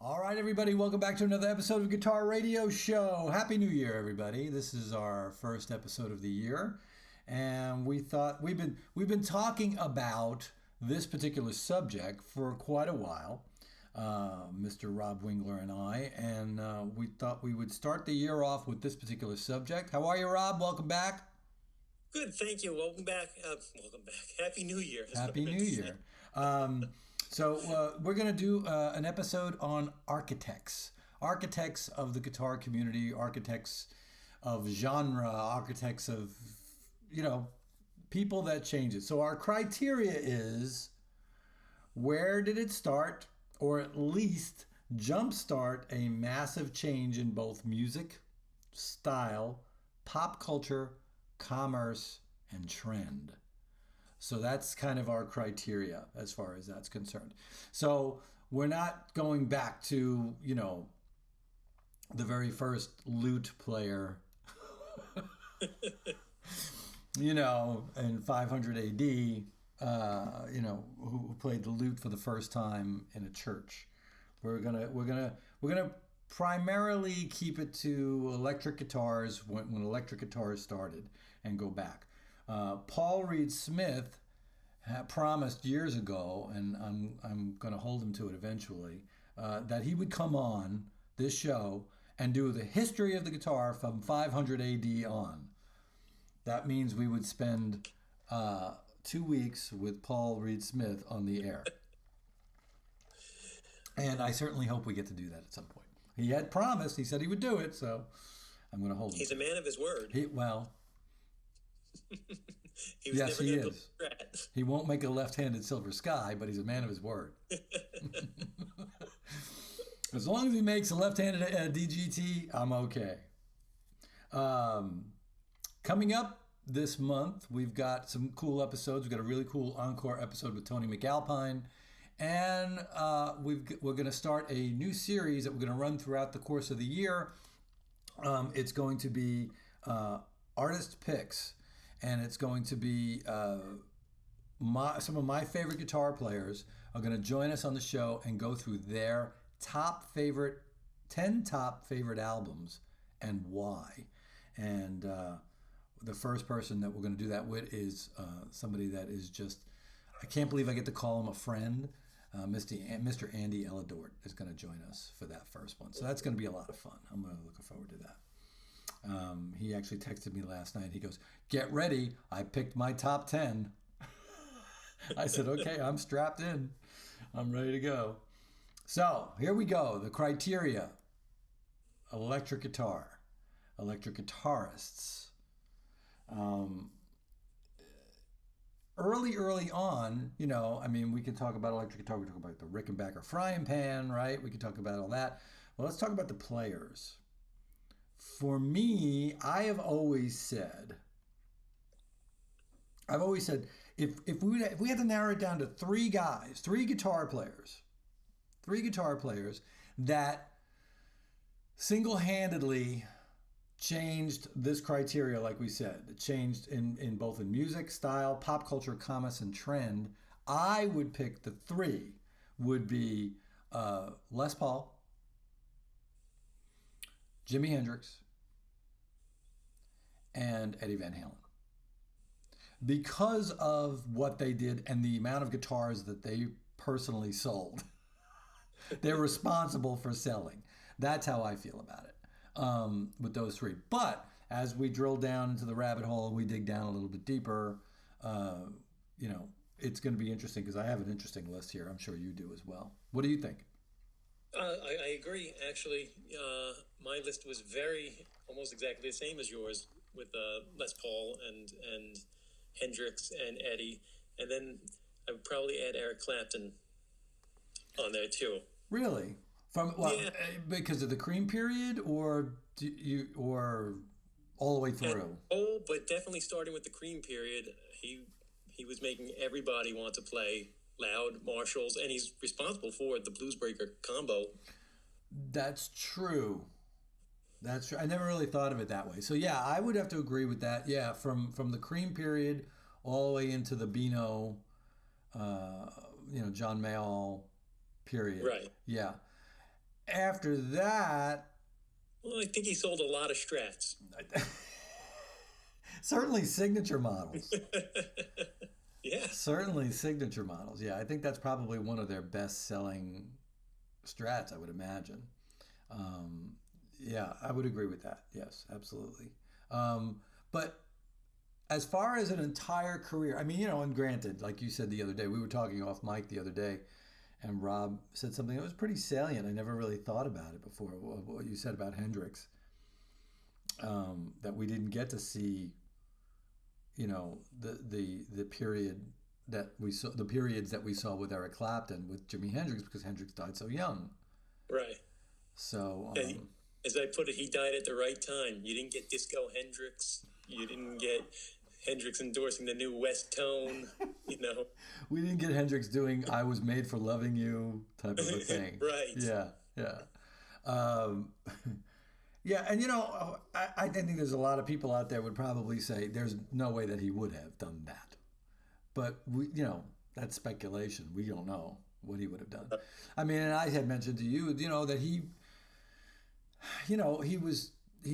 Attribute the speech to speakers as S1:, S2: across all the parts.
S1: All right, everybody, welcome back to another episode of Guitar Radio Show. Happy New Year, everybody. This is our first episode of the year, and we thought we've been talking about this particular subject for quite a while, Mr. Rob Wingler and I, and we thought we would start the year off with this particular subject. How are you, Rob? Welcome back.
S2: Good, thank you. Welcome back. Welcome back. Happy New Year.
S1: Happy New Year. So we're going to do an episode on architects of the guitar community, architects of genre, architects of, people that change it. So our criteria is, where did it start, or at least jumpstart a massive change in both music, style, pop culture, commerce, and trend. So that's kind of our criteria as far as that's concerned. So we're not going back to, the very first lute player, in 500 AD, who played the lute for the first time in a church. We're gonna primarily keep it to electric guitars when electric guitars started and go back. Paul Reed Smith promised years ago, and I'm going to hold him to it eventually, that he would come on this show and do the history of the guitar from 500 AD on. That means we would spend 2 weeks with Paul Reed Smith on the air. And I certainly hope we get to do that at some point. He had promised, he said he would do it, so I'm going to hold him.
S2: He's a man of his word.
S1: Yes, he is. He won't make a left-handed Silver Sky, but he's a man of his word. As long as he makes a left-handed DGT, I'm okay. Coming up this month, we've got some cool episodes. We've got a really cool encore episode with Tony McAlpine. And we're going to start a new series that we're going to run throughout the course of the year. It's going to be artist picks. And it's going to be some of my favorite guitar players are going to join us on the show and go through their 10 top favorite albums and why. And the first person that we're going to do that with is somebody that is just, I can't believe I get to call him a friend. Mr. Andy Elladort is going to join us for that first one. So that's going to be a lot of fun. I'm really looking forward to that. He actually texted me last night. He goes, "Get ready. I picked my top 10. I said, okay, I'm strapped in. I'm ready to go. So here we go. The criteria: electric guitar, electric guitarists. Early on, we can talk about electric guitar. We can talk about the Rickenbacker frying pan, right? We can talk about all that. Well, let's talk about the players. For me, I have always said, if we had to narrow it down to three guitar players that single-handedly changed this criteria, like we said, it changed in both in music, style, pop culture, commerce, and trend, I would pick the three would be Les Paul, Jimi Hendrix, and Eddie Van Halen. Because of what they did and the amount of guitars that they personally sold. They're responsible for selling. That's how I feel about it with those three. But as we drill down into the rabbit hole and we dig down a little bit deeper, it's going to be interesting because I have an interesting list here. I'm sure you do as well. What do you think?
S2: I agree. Actually, my list was almost exactly the same as yours with Les Paul and Hendrix and Eddie. And then I would probably add Eric Clapton on there too.
S1: Really? Because of the Cream period, or all the way through?
S2: But definitely starting with the Cream period. He was making everybody want to play loud Marshalls, and he's responsible for the Bluesbreaker combo.
S1: That's true. I never really thought of it that way. So yeah, I would have to agree with that. Yeah, from the Cream period all the way into the Beano, John Mayall period.
S2: Right.
S1: Yeah. After that,
S2: Well, I think he sold a lot of Strats.
S1: certainly signature models.
S2: Yeah.
S1: Certainly signature models. Yeah, I think that's probably one of their best selling Strats, I would imagine. Um, yeah, I would agree with that. Yes, absolutely. But as far as an entire career, I mean, and granted, like you said the other day, we were talking off mic the other day, and Rob said something that was pretty salient. I never really thought about it before. What you said about Hendrix, that we didn't get to see, the period that we saw, the periods that we saw with Eric Clapton, with Jimi Hendrix, because Hendrix died so young.
S2: Right.
S1: So,
S2: And as I put it, he died at the right time. You didn't get Disco Hendrix. You didn't get Hendrix endorsing the new West Tone.
S1: we didn't get Hendrix doing "I Was Made for Loving You" type of a thing.
S2: Right.
S1: Yeah, yeah. Um, yeah, and I think there's a lot of people out there would probably say there's no way that he would have done that. But that's speculation. We don't know what he would have done. I mean, and I had mentioned to you, that he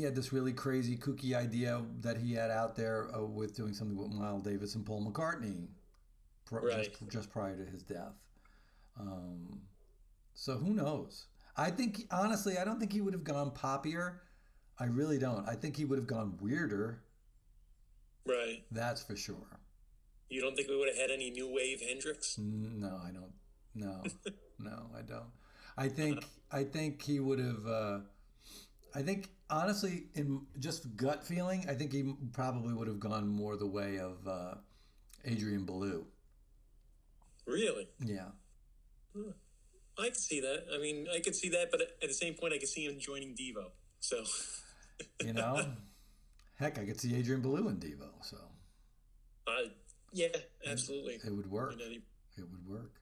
S1: had this really crazy, kooky idea that he had out there with doing something with Miles Davis and Paul McCartney,
S2: Right.
S1: just prior to his death. So who knows? I think, honestly, I don't think he would have gone poppier. I really don't. I think he would have gone weirder.
S2: Right.
S1: That's for sure.
S2: You don't think we would have had any new wave Hendrix?
S1: No, I don't. No, no, I don't. I think he would have. I think honestly, in just gut feeling, I think he probably would have gone more the way of Adrian Belew.
S2: Really?
S1: Yeah.
S2: I could see that. I mean, I could see that, but at the same point, I could see him joining Devo. So,
S1: Heck, I could see Adrian Belew in Devo. So.
S2: Yeah, absolutely.
S1: It would work. It would work.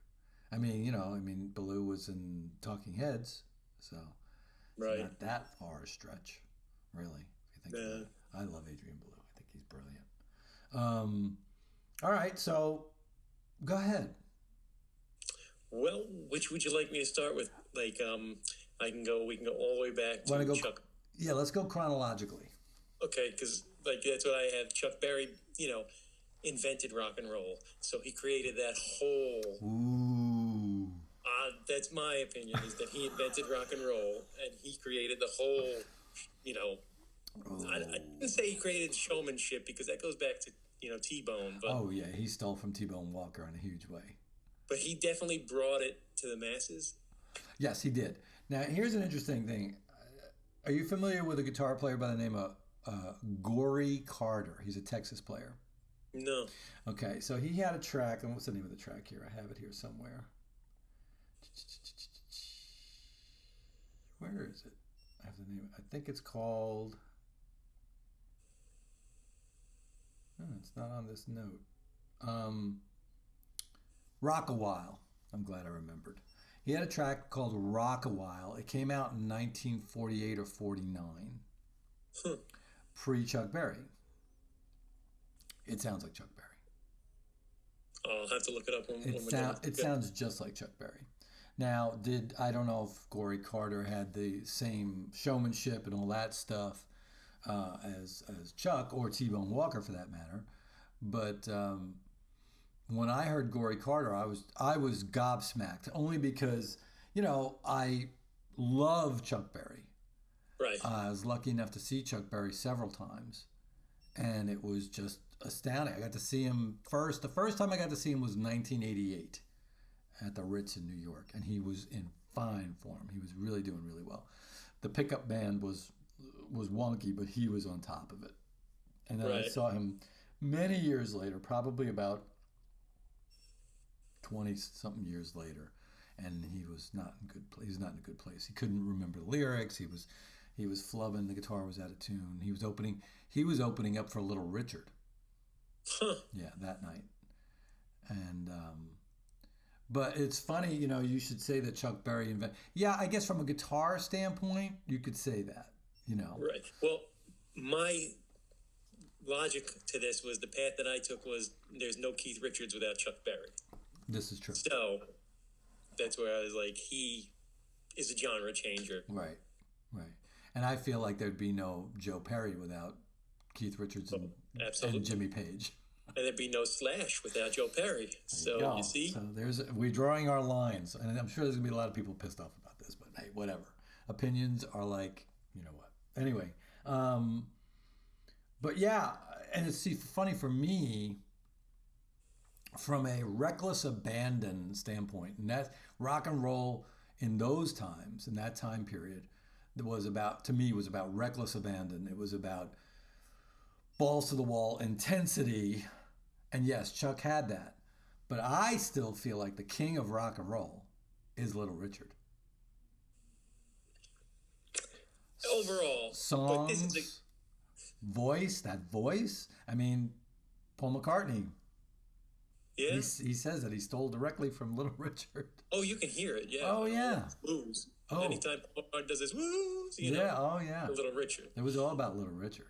S1: I mean, Belew was in Talking Heads, so
S2: right.
S1: It's not that far a stretch, really. If you think about it. I love Adrian Belew. I think he's brilliant. All right, so go ahead.
S2: Well, which would you like me to start with? Like, we can go all the way back to Chuck.
S1: Yeah, let's go chronologically.
S2: Okay, because that's what I have. Chuck Berry, invented rock and roll, so he created that whole.
S1: Ooh.
S2: That's my opinion, is that he invented rock and roll, and he created the whole. I didn't say he created showmanship, because that goes back to T-Bone. But,
S1: oh yeah, he stole from T-Bone Walker in a huge way.
S2: But he definitely brought it to the masses.
S1: Yes, he did. Now, here's an interesting thing. Are you familiar with a guitar player by the name of Gory Carter? He's a Texas player.
S2: No.
S1: Okay, so he had a track, and what's the name of the track here? I have it here somewhere. Where is it? I have the name. I think it's called. Oh, it's not on this note. Rock a While. I'm glad I remembered. He had a track called Rock a While. It came out in 1948 or 49. Pre Chuck Berry. It sounds like Chuck Berry.
S2: I'll have to look it up when
S1: it sounds just like Chuck Berry. Now, I don't know if Gory Carter had the same showmanship and all that stuff as Chuck, or T-Bone Walker for that matter, but when I heard Gory Carter, I was gobsmacked, only because I love Chuck Berry.
S2: Right.
S1: I was lucky enough to see Chuck Berry several times, and it was just astounding. I got to see him first. The first time I got to see him was 1988 at the Ritz in New York, and he was in fine form. He was really doing really well. The pickup band was wonky, but he was on top of it. And then I saw him many years later, probably about 20-something years later, and he was not in good place. He was not in a good place. He couldn't remember the lyrics. He was flubbing. The guitar was out of tune. He was opening up for Little Richard.
S2: Huh.
S1: Yeah, that night. And but it's funny, you should say that Chuck Berry invented. Yeah, I guess from a guitar standpoint, you could say that,
S2: Right. Well, my logic to this was, the path that I took was, there's no Keith Richards without Chuck Berry.
S1: This is true.
S2: So that's where I was like, he is a genre changer.
S1: Right, right. And I feel like there'd be no Joe Perry without Keith Richards and Jimmy Page.
S2: And there'd be no Slash without Joe Perry. So you see,
S1: so we're drawing our lines, and I'm sure there's gonna be a lot of people pissed off about this, but hey, whatever. Opinions are like, you know what. Anyway, but yeah, and it's funny for me from a reckless abandon standpoint, and that rock and roll in those times, in that time period, was about reckless abandon. It was about balls to the wall intensity, and yes, Chuck had that, but I still feel like the king of rock and roll is Little Richard.
S2: Overall,
S1: songs, voice. I mean, Paul McCartney.
S2: Yeah,
S1: he says that he stole directly from Little Richard.
S2: Oh, you can hear it. Yeah.
S1: Oh yeah.
S2: Blues. Oh. Anytime Paul McCartney does this, woos,
S1: Oh yeah.
S2: Little Richard.
S1: It was all about Little Richard.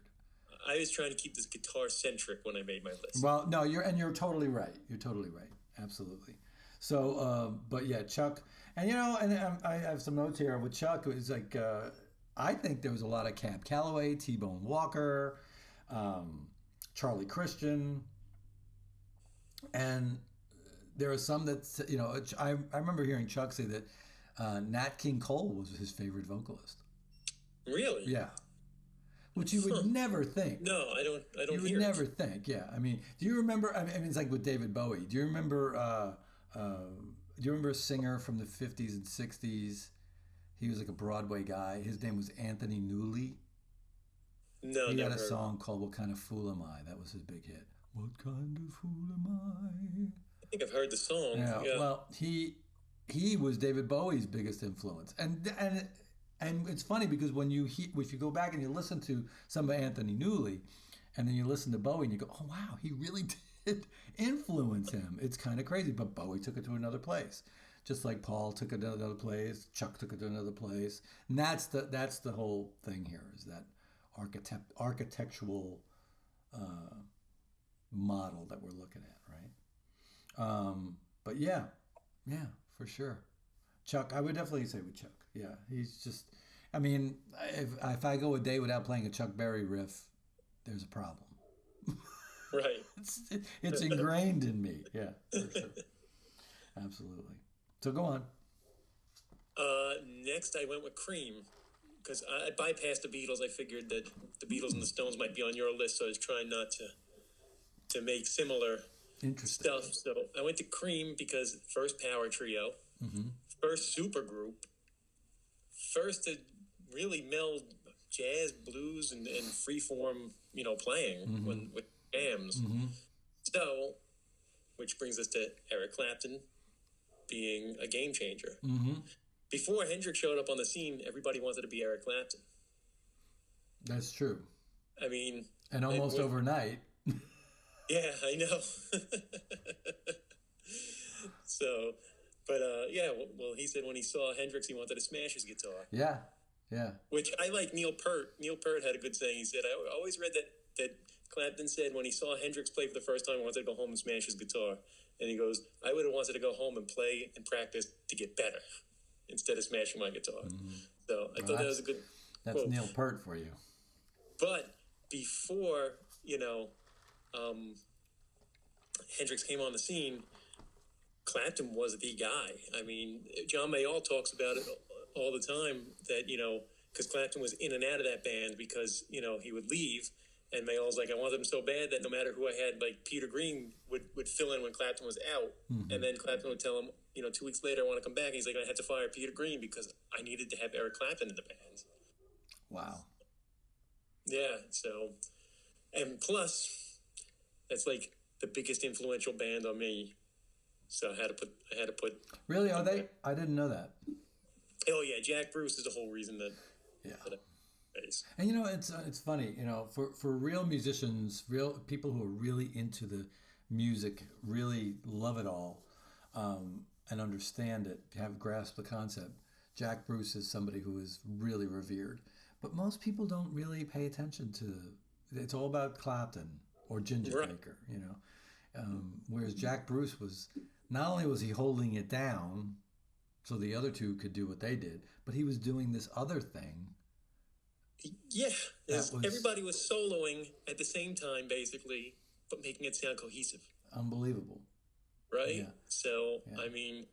S2: I was trying to keep this guitar centric when I made my list.
S1: Well, no, you're totally right. You're totally right. Absolutely. So, but yeah, Chuck, and I have some notes here with Chuck. It was like. I think there was a lot of Cab Calloway, T-Bone Walker, Charlie Christian, and there are some that, I remember hearing Chuck say that Nat King Cole was his favorite vocalist.
S2: Really?
S1: Yeah. Which you would never think.
S2: No, I don't.
S1: You would never think. Yeah. I mean, do you remember? I mean, it's like with David Bowie. Do you remember? A singer from the 50s and 60s? He was like a Broadway guy. His name was Anthony Newley.
S2: No,
S1: he had a song called "What Kind of Fool Am I?" That was his big hit. What kind of fool am I?
S2: I think I've heard the song.
S1: Yeah. Well, he was David Bowie's biggest influence, and it's funny because if you go back and you listen to some of Anthony Newley, and then you listen to Bowie and you go, oh wow, he really did influence him. It's kind of crazy, but Bowie took it to another place. Just like Paul took it to another place, Chuck took it to another place, and that's the whole thing here, is that architectural model that we're looking at, right? But yeah, for sure. Chuck, I would definitely say with Chuck. Yeah, he's just. I mean, if I go a day without playing a Chuck Berry riff, there's a problem.
S2: Right.
S1: It's ingrained in me. Yeah, for sure. Absolutely. So go on.
S2: Next, I went with Cream because I bypassed the Beatles. I figured that the Beatles and the Stones might be on your list, so I was trying not to make similar stuff. So I went to Cream because first power trio, first supergroup, first to really meld jazz, blues, and freeform, playing with jams. So, which brings us to Eric Clapton being a game changer. Before Hendrix showed up on the scene, everybody wanted to be Eric Clapton.
S1: That's true.
S2: I mean...
S1: And almost overnight.
S2: Yeah, I know. So, but well, he said when he saw Hendrix, he wanted to smash his guitar.
S1: Yeah.
S2: Which I like Neil Peart. Neil Peart had a good saying. He said, I always read that Clapton said when he saw Hendrix play for the first time, he wanted to go home and smash his guitar. And he goes, I would have wanted to go home and play and practice to get better instead of smashing my guitar. So I thought that was a good
S1: That's
S2: quote.
S1: Neil Peart for you.
S2: But before, Hendrix came on the scene, Clapton was the guy. I mean, John Mayall talks about it all the time that, because Clapton was in and out of that band because, he would leave. And Mayall's like, I wanted him so bad that no matter who I had, like Peter Green would fill in when Clapton was out. And then Clapton would tell him, 2 weeks later, I want to come back. And he's like, I had to fire Peter Green because I needed to have Eric Clapton in the band.
S1: Wow.
S2: Yeah, so, and plus, that's like the biggest influential band on me. So I had to put.
S1: Really? Are they? I didn't know that.
S2: Oh yeah, Jack Bruce is the whole reason that.
S1: Yeah.
S2: That
S1: and it's funny, for real musicians, real people who are really into the music, really love it all, and understand it, have grasped the concept. Jack Bruce is somebody who is really revered, but most people don't really pay attention to. It's all about Clapton or Ginger Baker, whereas Jack Bruce was not only was he holding it down, so the other two could do what they did. But he was doing this other thing.
S2: Yeah,
S1: That was
S2: everybody was soloing at the same time, basically, but making it sound cohesive.
S1: unbelievable.
S2: Right?
S1: Yeah.
S2: So,
S1: Yeah.
S2: I mean,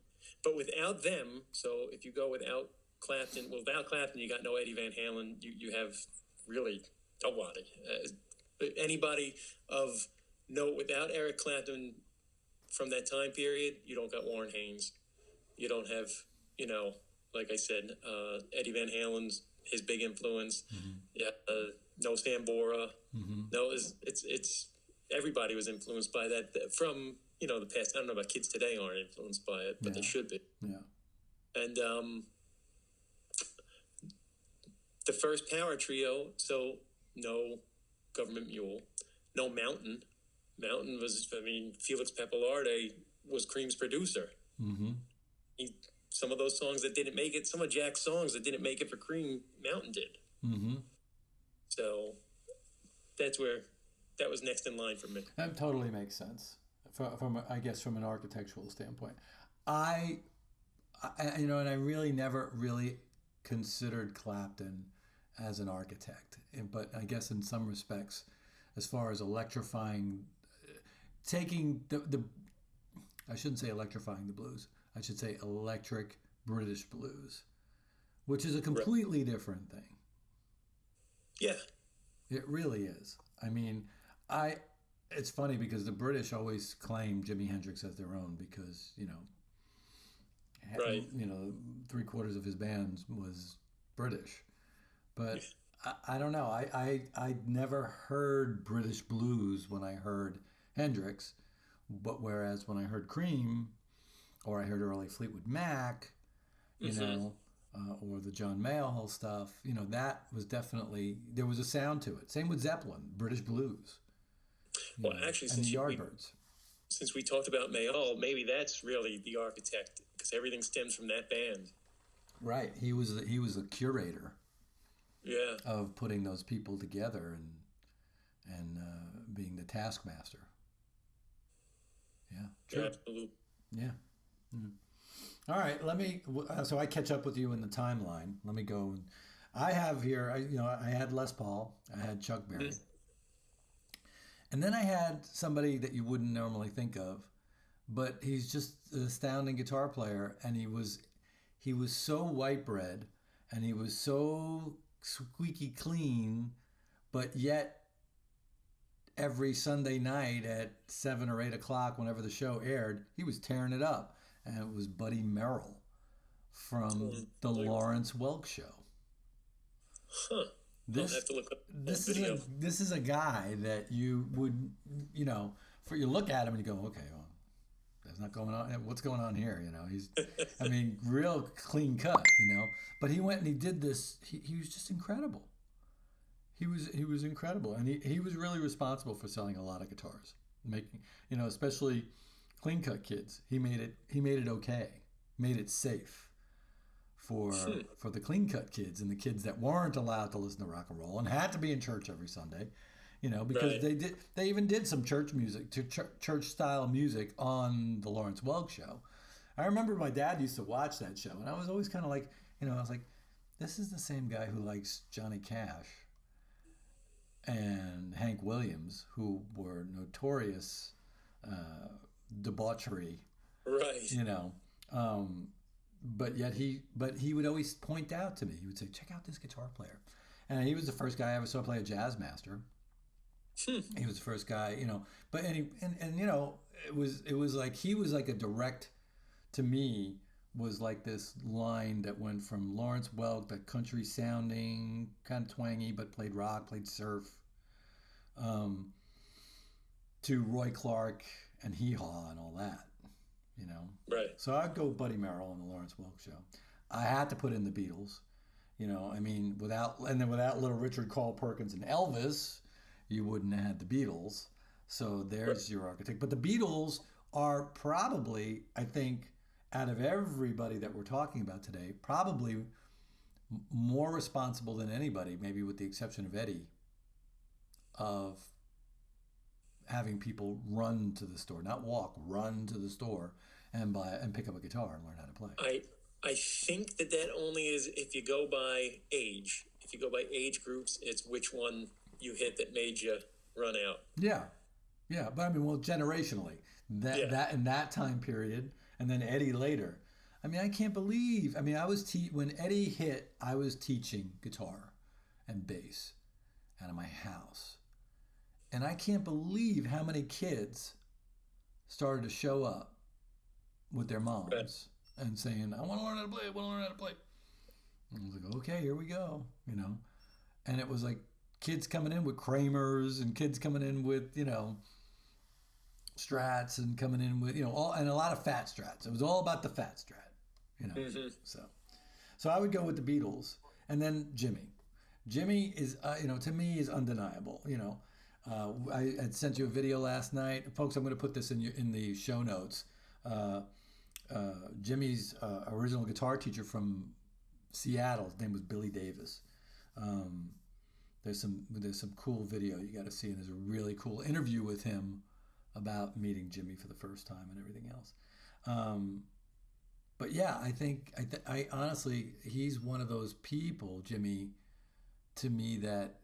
S2: but without them, so if you go without Clapton, well, without Clapton, you got no Eddie Van Halen. You have really nobody. Anybody of note without Eric Clapton from that time period, you don't got Warren Haynes. You don't have, like I said, Eddie Van Halen's his big influence.
S1: Mm-hmm.
S2: Yeah, no Sambora.
S1: Mm-hmm.
S2: No, it's everybody was influenced by that from the past. I don't know about kids today aren't influenced by it, but they should be.
S1: Yeah.
S2: And the first power trio, so no Government Mule, no Mountain. Mountain was, Felix Pappalardi was Cream's producer.
S1: Mm-hmm.
S2: Some of those songs that didn't make it, some of Jack's songs that didn't make it for Cream, Mountain did.
S1: Mm-hmm.
S2: So that was next in line for me.
S1: That totally makes sense from an architectural standpoint. I and I really never really considered Clapton as an architect, but I guess in some respects, as far as electrifying, taking the I shouldn't say electrifying the blues. I should say electric British blues, which is a completely different thing.
S2: Yeah.
S1: It really is. I mean, it's funny because the British always claim Jimi Hendrix as their own because, 3/4 of his band was British. But I don't know. I never heard British blues when I heard Hendrix, but whereas when I heard Cream, or I heard early Fleetwood Mac, or the John Mayall stuff, that was definitely, there was a sound to it. Same with Zeppelin, British blues.
S2: Actually,
S1: and the Yardbirds.
S2: Since we talked about Mayall, maybe that's really the architect because everything stems from that band.
S1: Right. He was a curator.
S2: Yeah.
S1: Of putting those people together and being the taskmaster. Yeah. True.
S2: Yeah, absolutely.
S1: Yeah. Mm. All right. So I catch up with you in the timeline. Let me go. I have here, I had Les Paul. I had Chuck Berry. Mm-hmm. And then I had somebody that you wouldn't normally think of, but he's just an astounding guitar player. And he was so white bread and he was so squeaky clean, but yet every Sunday night at 7 or 8 o'clock, whenever the show aired, he was tearing it up. And it was Buddy Merrill from the Lawrence Welk Show.
S2: Huh. I'll have to look up that video.
S1: This is a guy that you would, for you look at him and you go, okay, well, there's not going on. What's going on here? He's, real clean cut, But he went and he did this. He was just incredible. He was incredible, and he was really responsible for selling a lot of guitars, making especially clean cut kids. He made it okay, made it safe for the clean cut kids and the kids that weren't allowed to listen to rock and roll and had to be in church every Sunday, because they even did some church music, church style music on the Lawrence Welk Show. I remember my dad used to watch that show, and I was always kind of like, I was like, this is the same guy who likes Johnny Cash and Hank Williams, who were notorious debauchery,
S2: right?
S1: But he would always point out to me. He would say, "Check out this guitar player," and he was the first guy I ever saw play a jazz master. He was the first guy, But and it was like he was like a direct, to me, was like this line that went from Lawrence Welk, the country sounding, kind of twangy, but played rock, played surf, to Roy Clark and Hee Haw and all that,
S2: Right.
S1: So I'd go Buddy Merrill on the Lawrence Welk Show. I had to put in the Beatles, without Little Richard, Carl Perkins, and Elvis, you wouldn't have had the Beatles. So there's your architect. But the Beatles are probably, I think, out of everybody that we're talking about today, probably more responsible than anybody, maybe with the exception of Eddie, of having people run to the store, not walk, run to the store and pick up a guitar and learn how to play.
S2: I think that only is if you go by age. If you go by age groups, it's which one you hit that made you run out.
S1: Yeah, yeah, but I mean, well, generationally,
S2: Yeah.
S1: that in that time period, and then Eddie later. I mean, I can't believe. I mean, when Eddie hit, I was teaching guitar and bass out of my house, and I can't believe how many kids started to show up with their
S2: Right.
S1: moms and saying, "I want to learn how to play. I want to learn how to play." And I was like, "Okay, here we go," And it was like kids coming in with Kramers and kids coming in with Strats and coming in with all and a lot of fat Strats. It was all about the fat Strat, you know.
S2: Mm-hmm.
S1: So I would go with the Beatles and then Jimmy. Jimmy is to me is undeniable. I had sent you a video last night, folks. I'm going to put this in the show notes. Uh, Jimmy's original guitar teacher from Seattle. His name was Billy Davis. Um, there's some cool video you got to see, and there's a really cool interview with him about meeting Jimmy for the first time and everything else. But yeah, I honestly, he's one of those people, Jimmy, to me that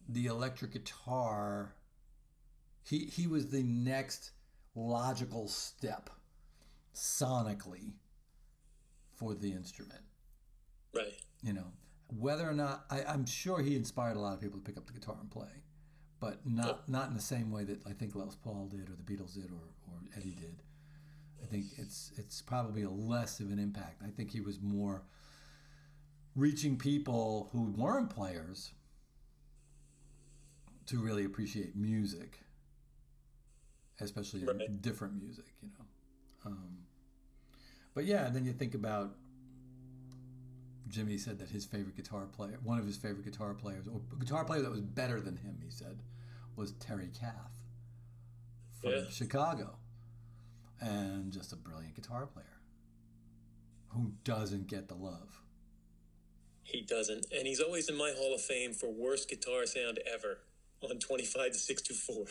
S1: the electric guitar, he was the next logical step sonically for the instrument.
S2: Right.
S1: Whether or not I'm sure he inspired a lot of people to pick up the guitar and play, but not in the same way that I think Les Paul did or the Beatles did or Eddie did. I think it's probably a less of an impact. I think he was more reaching people who weren't players to really appreciate music, especially
S2: Right.
S1: different music. But yeah, then you think about Jimmy said that his favorite guitar player, one of his favorite guitar players, or a guitar player that was better than him, he said, was Terry Kath from
S2: Yeah.
S1: Chicago. And just a brilliant guitar player who doesn't get the love.
S2: He doesn't, and he's always in my Hall of Fame for worst guitar sound ever on 25 to 624.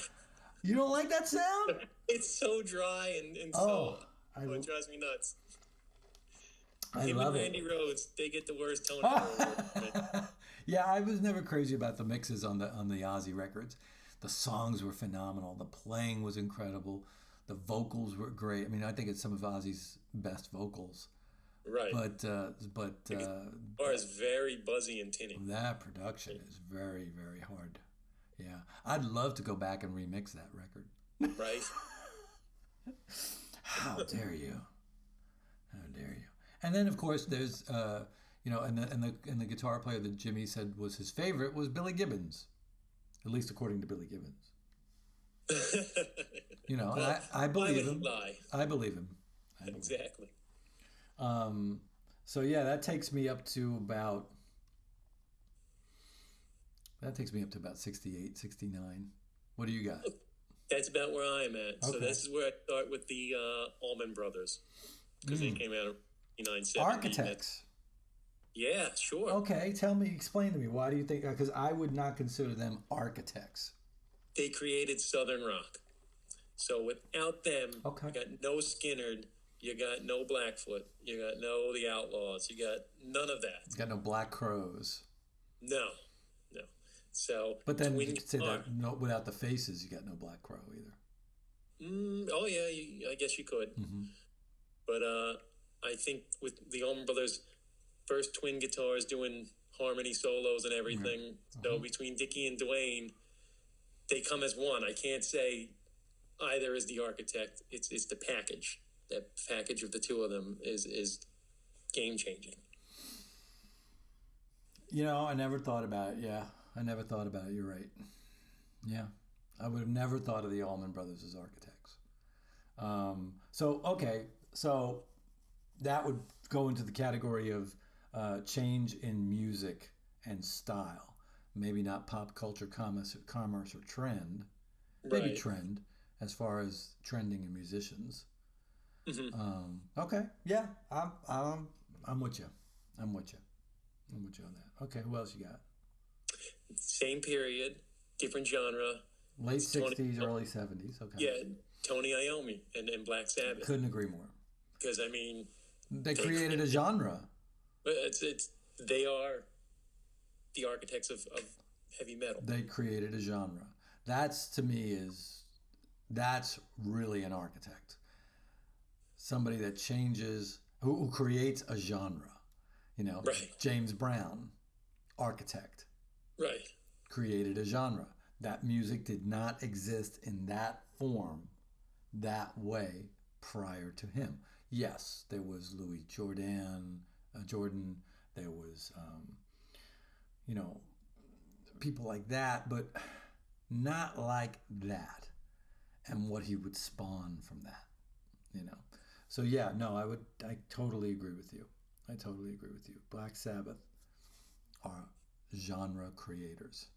S1: You don't like that sound?
S2: It's so dry and
S1: Oh,
S2: it drives me nuts.
S1: I
S2: Him
S1: love
S2: and
S1: it.
S2: Randy Rhoads, they get the worst tone ever.
S1: Yeah, I was never crazy about the mixes on the Ozzy records. The songs were phenomenal. The playing was incredible. The vocals were great. I mean, I think it's some of Ozzy's best vocals.
S2: Right.
S1: But
S2: Guitar is very buzzy and tinny.
S1: that production is very, very hard. Yeah, I'd love to go back and remix that record.
S2: Right.
S1: How dare you? How dare you? And then of course there's and the guitar player that Jimmy said was his favorite was Billy Gibbons, at least according to Billy Gibbons.
S2: Well,
S1: I believe him.
S2: Lie.
S1: I believe him.
S2: Exactly.
S1: So yeah, that takes me up to about 68, 69. What do you got?
S2: That's about where I'm at.
S1: Okay.
S2: So this is where I start with the Allman Brothers, because they came out in 1970.
S1: Architects.
S2: Yeah, sure.
S1: Okay, explain to me, why do you think? Because I would not consider them architects.
S2: They created Southern rock. So without them,
S1: Okay.
S2: you got no Skinnerd, you got no Blackfoot, you got no The Outlaws, you got none of that.
S1: You got no Black Crows.
S2: No. So,
S1: But then
S2: Twin
S1: you could say
S2: Guitar.
S1: that without the Faces, you got no Black Crow either.
S2: Oh yeah, I guess you could.
S1: Mm-hmm.
S2: But I think with the Allman Brothers, first twin guitars doing harmony solos and everything.
S1: Mm-hmm.
S2: So between Dickie and Dwayne, they come as one. I can't say either is the architect. It's the package. That package of the two of them is game changing.
S1: I never thought about it. Yeah, I never thought about it. You're right. Yeah, I would have never thought of the Allman Brothers as architects. So that would go into the category of change in music and style. Maybe not pop culture, commerce, or trend. Maybe
S2: Right.
S1: trend as far as trending in musicians.
S2: Mm-hmm.
S1: Okay, yeah, I'm with you. I'm with you on that. Okay, who else you got?
S2: Same period, different genre.
S1: Late
S2: Tony-
S1: 60s, early 70s. Okay.
S2: Yeah, Tony Iommi and Black Sabbath.
S1: Couldn't agree more.
S2: because I mean,
S1: They created a genre.
S2: they are the architects of heavy metal.
S1: They created a genre. That's to me that's really an architect. Somebody that changes, who creates a genre.
S2: Right.
S1: James Brown, architect,
S2: Right.
S1: created a genre. That music did not exist in that form, that way, prior to him. Yes, there was Louis Jordan. There was, you know, people like that, but not like that, and what he would spawn from that. So yeah, no, I totally agree with you. I totally agree with you. Black Sabbath are genre creators.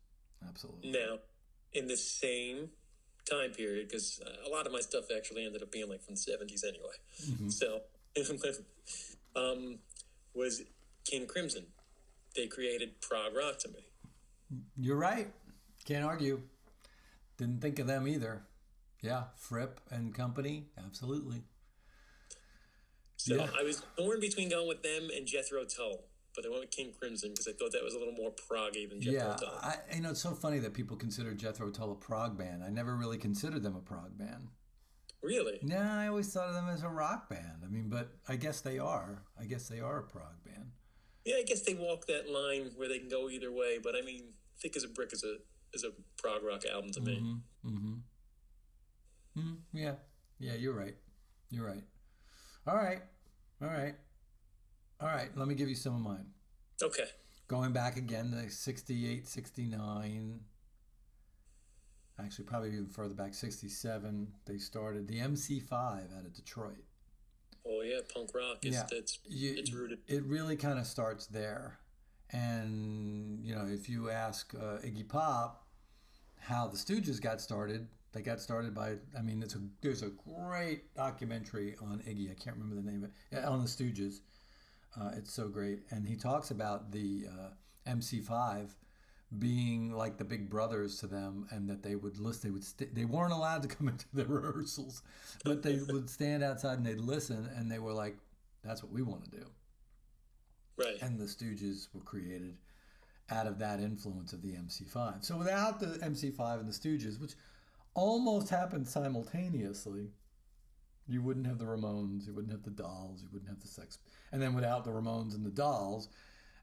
S1: Absolutely.
S2: Now, in the same time period, because a lot of my stuff actually ended up being like from the 70s anyway.
S1: Mm-hmm.
S2: So, was King Crimson. They created prog rock to me.
S1: You're right. Can't argue. Didn't think of them either. Yeah, Fripp and company, absolutely.
S2: So
S1: Yeah.
S2: I was torn between going with them and Jethro Tull, but I went with King Crimson because I thought that was a little more proggy than Jethro Tull.
S1: It's so funny that people consider Jethro Tull a prog band. I never really considered them a prog band.
S2: Really?
S1: Nah, I always thought of them as a rock band. I mean, but I guess they are. I guess they are a prog band.
S2: Yeah, I guess they walk that line where they can go either way. But I mean, Thick as a Brick is a prog rock album to me.
S1: Yeah, you're right. You're right. All right. Let me give you some of mine.
S2: Okay.
S1: Going back again to 68, 69. Actually, probably even further back, 67. They started the MC5 out of Detroit.
S2: Oh yeah, punk rock. It's rooted.
S1: It really kind of starts there. And, if you ask Iggy Pop how the Stooges got started, they got started by, there's a great documentary on Iggy. I can't remember the name of it. On the Stooges. It's so great. And he talks about the MC5 being like the big brothers to them, and that they would listen. They weren't allowed to come into the rehearsals, but they would stand outside and they'd listen, and they were like, that's what we want to do.
S2: Right.
S1: And the Stooges were created out of that influence of the MC5. So without the MC5 and the Stooges, which almost happened simultaneously, you wouldn't have the Ramones, you wouldn't have the Dolls, you wouldn't have the Sex. And then without the Ramones and the Dolls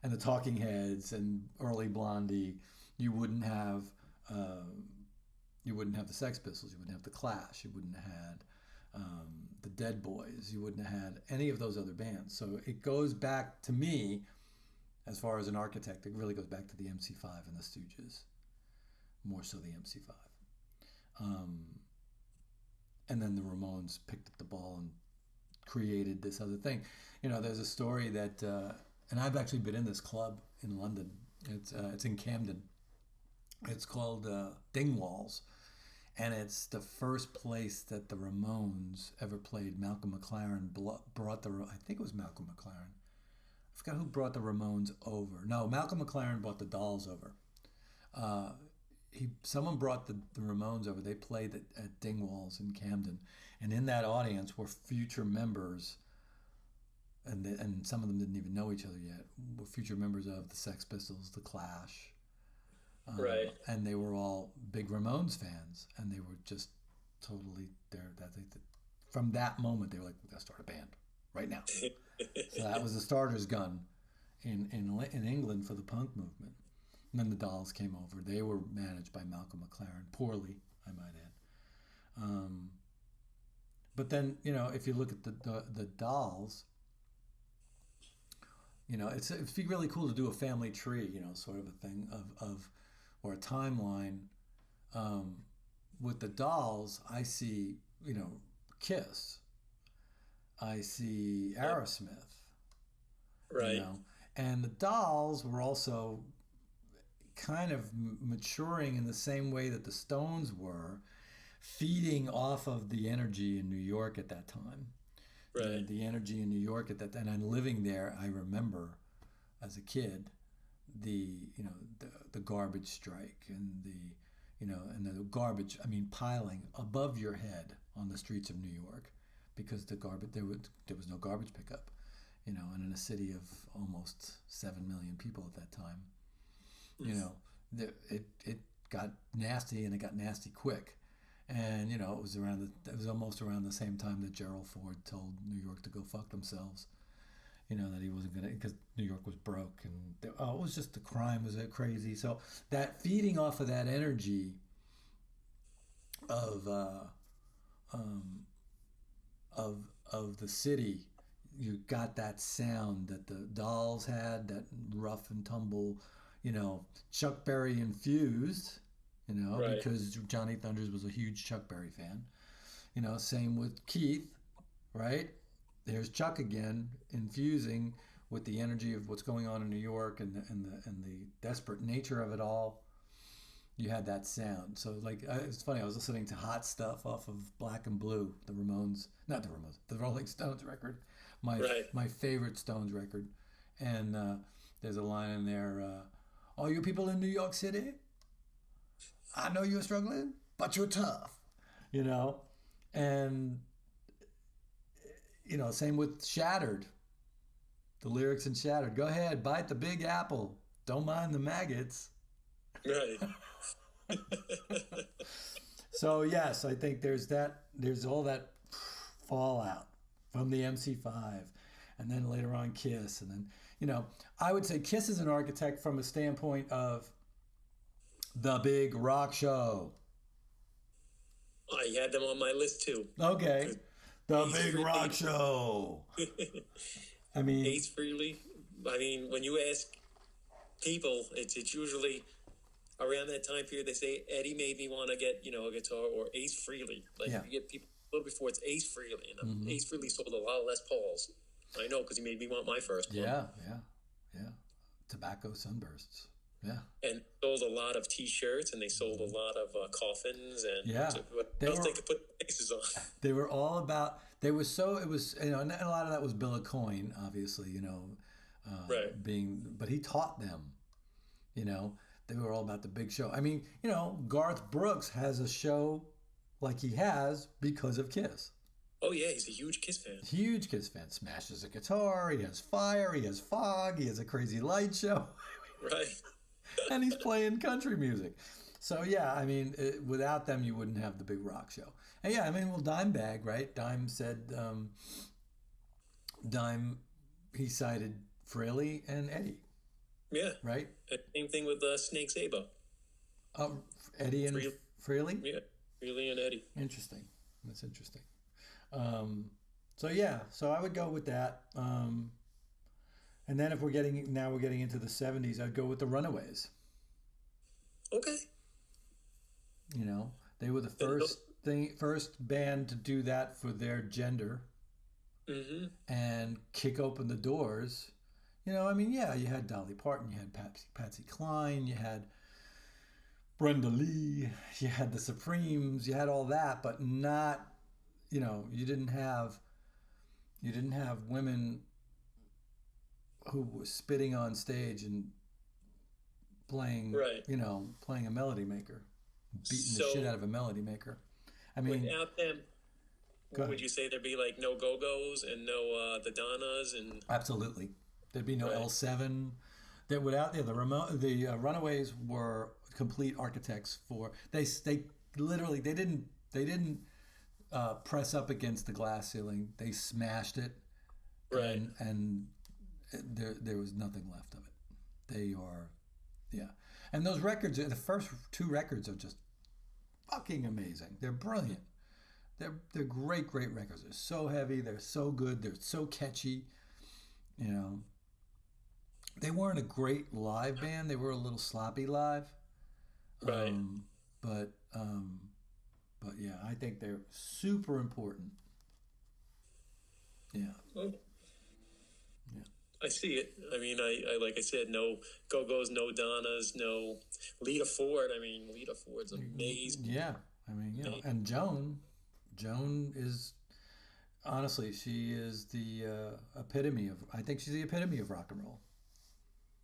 S1: and the Talking Heads and early Blondie, you wouldn't have the Sex Pistols, you wouldn't have the Clash, you wouldn't have had the Dead Boys, you wouldn't have had any of those other bands. So it goes back to me, as far as an architect, it really goes back to the MC5 and the Stooges, more so the MC5. And then the Ramones picked up the ball and created this other thing. There's a story that, and I've actually been in this club in London. It's in Camden. It's called Dingwalls, and it's the first place that the Ramones ever played. Malcolm McLaren brought I think it was Malcolm McLaren. I forgot who brought the Ramones over. No, Malcolm McLaren brought the Dolls over. Someone brought the Ramones over. They played at Dingwalls in Camden, and in that audience were future members, and some of them didn't even know each other yet. Were future members of the Sex Pistols, the Clash,
S2: right? And
S1: they were all big Ramones fans, and they were just totally there. From that moment, they were like, "We got to start a band right now." So that was the starter's gun in England for the punk movement. And then the Dolls came over. They were managed by Malcolm McLaren, poorly, I might add. But then, if you look at the Dolls, it'd be really cool to do a family tree, sort of a thing of or a timeline. With the Dolls, I see, Kiss. I see Aerosmith.
S2: Right.
S1: And the Dolls were also kind of maturing in the same way that the Stones were, feeding off of the energy in New York at that time.
S2: Right.
S1: The energy in New York at that time, and I'm living there. I remember as a kid the garbage strike and the garbage, piling above your head on the streets of New York, because there was no garbage pickup, and in a city of almost 7 million people at that time, it got nasty, and it got nasty quick. And it was almost around the same time that Gerald Ford told New York to go fuck themselves. That he wasn't gonna, because New York was broke, and it was just, the crime was crazy. So that, feeding off of that energy of of the city, you got that sound that the Dolls had, that rough and tumble, Chuck Berry infused,
S2: Right.
S1: because Johnny Thunders was a huge Chuck Berry fan. Same with Keith, right? There's Chuck again, infusing with the energy of what's going on in New York, and the desperate nature of it all. You had that sound. So, like, it's funny. I was listening to Hot Stuff off of Black and Blue, the Ramones, not the Ramones, the Rolling Stones record, my favorite Stones record. And there's a line in there: "All you people in New York City, I know you're struggling, but you're tough," and same with Shattered. The lyrics in Shattered: "Go ahead, bite the big apple. Don't mind the maggots."
S2: Right.
S1: So yes, I think there's that. There's all that fallout from the MC5, and then later on Kiss, and then I would say Kiss is an architect from a standpoint of the big rock show.
S2: I had them on my list too.
S1: Okay, the big rock show. I mean,
S2: Ace Frehley. I mean, when you ask people, it's usually around that time period. They say Eddie made me want to get a guitar, or Ace Frehley. Like,
S1: yeah.
S2: you get people a little before, it's Ace Frehley, and Ace Frehley sold a lot of Les Pauls. I know, because he made me want my first one.
S1: Yeah. Tobacco Sunbursts. Yeah.
S2: And sold a lot of T-shirts, and they sold a lot of coffins, and what else they could put faces on.
S1: They were all about. They were so. It was, and a lot of that was Bill Coyne, obviously.
S2: Right.
S1: But he taught them. They were all about the big show. I mean, Garth Brooks has a show like he has because of Kiss.
S2: Oh yeah, he's a huge Kiss fan.
S1: Huge Kiss fan. Smashes a guitar. He has fire. He has fog. He has a crazy light show.
S2: Right.
S1: And he's playing country music. So yeah, I mean, without them, you wouldn't have the big rock show. And yeah, I mean, well, Dimebag, right? Dime said, he cited Frehley and Eddie.
S2: Yeah.
S1: Right?
S2: Same thing with Snake Sabo.
S1: Eddie and Frehley?
S2: Yeah, Frehley and Eddie.
S1: Interesting. That's interesting. So I would go with that. And then if we're getting into the 70s, I'd go with the Runaways.
S2: Okay.
S1: They were the first band to do that for their gender. Mm-hmm. And kick open the doors. You had Dolly Parton, you had Patsy Cline, you had Brenda Lee, you had the Supremes, you had all that, but not, you didn't have women who were spitting on stage and playing, playing a melody maker, beating the shit out of a melody maker. I mean,
S2: without them, would you say there'd be like no Go-Go's and no the Donnas and?
S1: Absolutely. There'd be no L7. The Runaways were complete architects for. They literally didn't press up against the glass ceiling. They smashed it,
S2: right?
S1: And there was nothing left of it. They are, yeah. And those records, the first two records, are just fucking amazing. They're brilliant. They're great records. They're so heavy. They're so good. They're so catchy. They weren't a great live band. They were a little sloppy live.
S2: Right.
S1: But yeah, I think they're super important. Yeah.
S2: Well, yeah. I see it. I mean, I like I said, no Go-Go's, no Donnas, no Lita Ford. I mean, Lita Ford's amazing.
S1: Yeah. I mean, and Joan is, honestly, she is the epitome of. I think she's the epitome of rock and roll.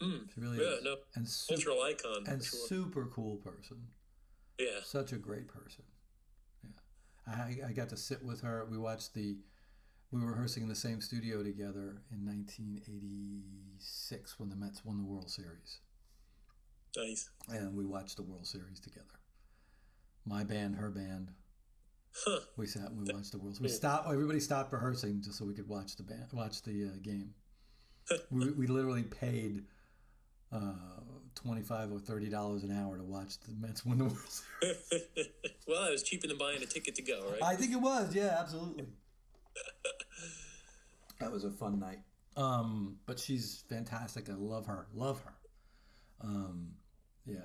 S1: She really is.
S2: No, and cultural icon.
S1: And super cool person.
S2: Yeah.
S1: Such a great person. Yeah. I got to sit with her. We watched the We were rehearsing in the same studio together in 1986 when the Mets won the World Series.
S2: Nice.
S1: And we watched the World Series together. My band, her band.
S2: Huh.
S1: We sat and we watched the World Series. We stopped. Everybody stopped rehearsing just so we could watch the game. we literally paid $25 or $30 an hour to watch the Mets win the World Series.
S2: Well, it was cheaper than buying a ticket to go, right?
S1: I think it was. Yeah, absolutely. That was a fun night. But she's fantastic. I love her. Yeah.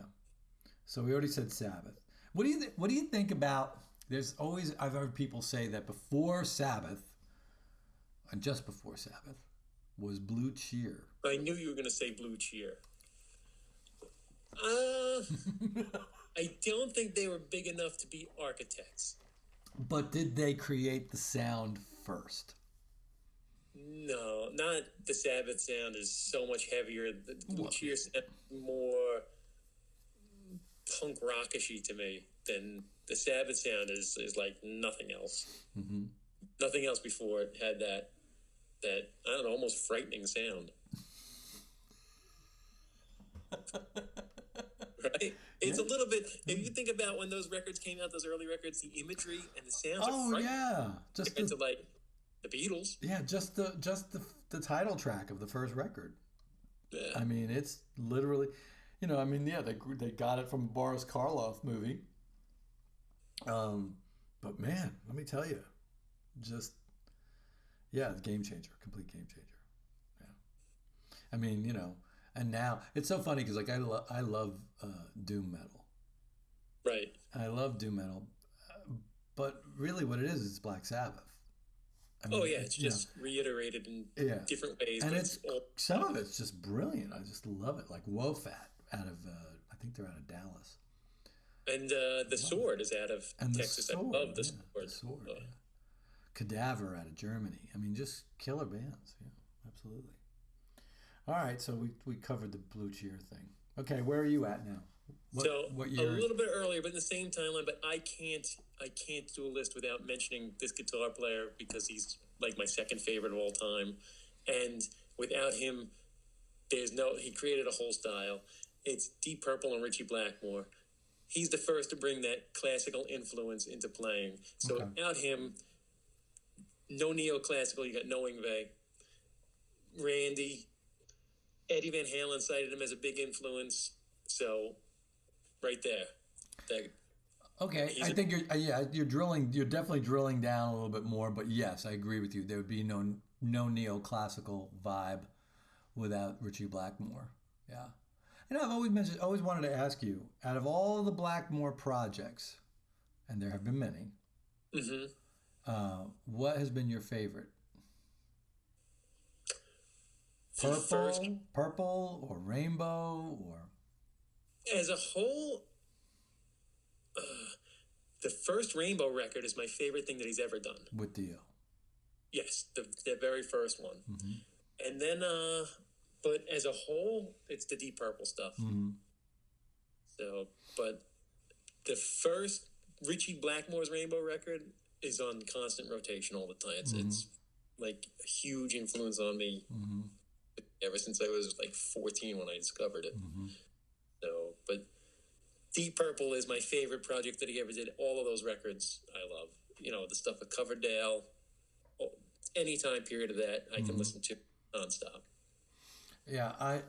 S1: So we already said Sabbath. What do you think about? I've heard people say that before Sabbath, and just before Sabbath, was Blue Cheer.
S2: I knew you were going to say Blue Cheer. I don't think they were big enough to be Architects.
S1: But did they create the sound first?
S2: No, not the Sabbath sound is so much heavier. The Blue Cheer sound is more punk rockishy to me than the Sabbath sound is like nothing else. Mm-hmm. Nothing else before it had that I don't know, almost frightening sound. Right? It's a little bit, if you think about when those records came out, those early records, the imagery and the sounds are frightening.
S1: Yeah. Just
S2: compared to like the Beatles.
S1: Yeah, just the title track of the first record.
S2: Yeah.
S1: I mean, it's literally, they got it from a Boris Karloff movie. But man, let me tell you, it's game changer, complete game changer. Yeah. I mean, and now it's so funny because like I love doom metal.
S2: Right.
S1: I love doom metal, but really what it is Black Sabbath. I mean,
S2: it's just reiterated in different ways.
S1: And some of it's just brilliant. I just love it. Like Wofat out of, I think they're out of Dallas.
S2: And the Sword is out of Texas. I love the Sword.
S1: The Sword, Cadaver out of Germany. I mean, just killer bands. Yeah, absolutely. All right, so we covered the Blue Cheer thing. Okay, where are you at now? What year?
S2: A little bit earlier, but in the same timeline. But I can't do a list without mentioning this guitar player because he's like my second favorite of all time. And without him, he created a whole style. It's Deep Purple and Ritchie Blackmore. He's the first to bring that classical influence into playing. So without him, no neoclassical. You got no Yngwie. Randy, Eddie Van Halen cited him as a big influence. So, right there.
S1: Okay, I think you're definitely drilling down a little bit more. But yes, I agree with you. There would be no neoclassical vibe without Ritchie Blackmore. Yeah. I've always wanted to ask you, out of all the Blackmore projects, and there have been many, what has been your favorite? Purple, or Rainbow, or
S2: as a whole, the first Rainbow record is my favorite thing that he's ever done.
S1: With Dio.
S2: Yes, the very first one, and then. But as a whole, it's the Deep Purple stuff. Mm-hmm. So, but the first Ritchie Blackmore's Rainbow record is on constant rotation all the time. It's like a huge influence on me ever since I was like 14 when I discovered it. So, but Deep Purple is my favorite project that he ever did. All of those records I love. The stuff with Coverdale, any time period of that I can listen to nonstop.
S1: Yeah,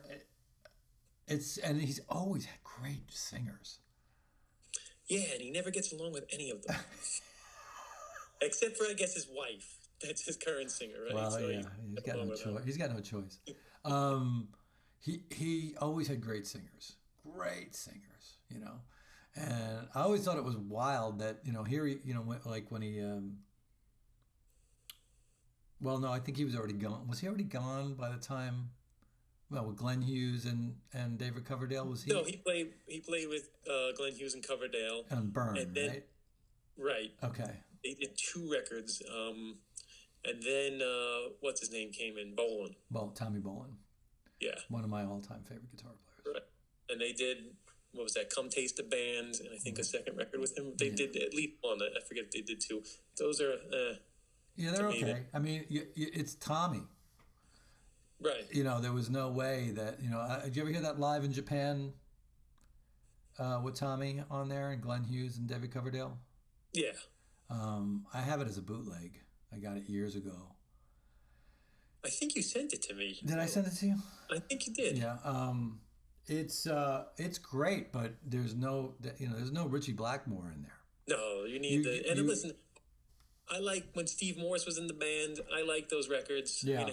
S1: and he's always had great singers.
S2: Yeah, and he never gets along with any of them, except for I guess his wife. That's his current singer, right?
S1: Well, so he's got no choice. He's got no choice. He always had great singers, and I always thought it was wild that here he when he. Well, no, I think he was already gone. Was he already gone by the time? Well, with Glenn Hughes and David Coverdale, was he?
S2: No, he played with Glenn Hughes and Coverdale.
S1: And Byrne, right?
S2: Right.
S1: Okay.
S2: They did 2 records, and then what's his name came in? Bolin.
S1: Tommy Bolin.
S2: Yeah.
S1: One of my all-time favorite guitar players.
S2: Right. And they did, what was that? Come Taste the Band, and I think a second record with him. They did at least one. I forget if they did 2. Those are.
S1: Yeah,
S2: to
S1: they're
S2: me.
S1: okay. I mean, it's Tommy.
S2: Right.
S1: There was no way that did you ever hear that live in Japan with Tommy on there and Glenn Hughes and David Coverdale?
S2: Yeah.
S1: I have it as a bootleg. I got it years ago.
S2: I think you sent it to me.
S1: Did I send it to you?
S2: I think you did.
S1: Yeah. It's great, but there's no Richie Blackmore in there.
S2: No, you need listen, I like when Steve Morse was in the band. I like those records.
S1: Yeah.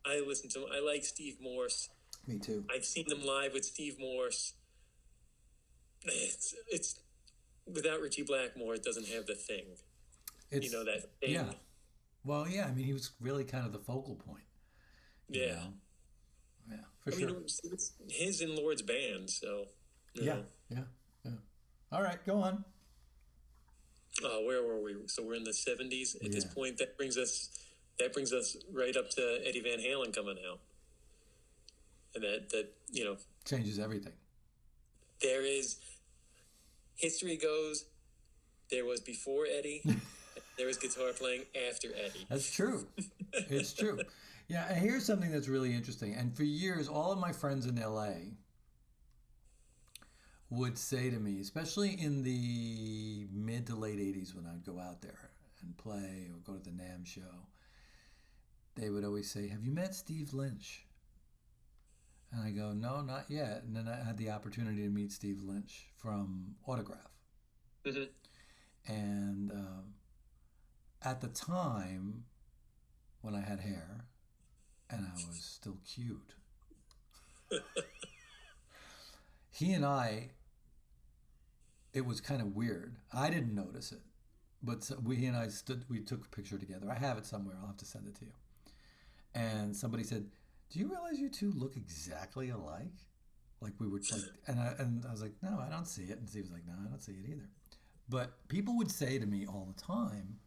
S2: I listen to them. I like Steve Morse.
S1: Me too.
S2: I've seen them live with Steve Morse. It's without Richie Blackmore, it doesn't have the thing.
S1: It's,
S2: that thing.
S1: Yeah. Well, yeah. I mean, he was really kind of the focal point.
S2: Yeah.
S1: Yeah, for sure.
S2: It's his and Lord's band, so.
S1: Yeah. All right, go on.
S2: Where were we? So we're in the 70s at this point. That brings us right up to Eddie Van Halen coming out, and that
S1: changes everything.
S2: There is history goes. There was before Eddie. There was guitar playing after Eddie.
S1: That's true. It's true. Yeah, and here's something that's really interesting. And for years, all of my friends in LA would say to me, especially in the mid to late 80s when I'd go out there and play or go to the NAMM show, they would always say, "Have you met Steve Lynch?" And I go, "No, not yet." And then I had the opportunity to meet Steve Lynch from Autograph.
S2: Mm-hmm.
S1: And at the time, when I had hair and I was still cute, he and I, it was kind of weird. I didn't notice it, but he and I we took a picture together. I have it somewhere. I'll have to send it to you. And somebody said, "Do you realize you two look exactly alike?" Like we were like, and I was like, "No, I don't see it." And Steve was like, "No, I don't see it either." But people would say to me all the time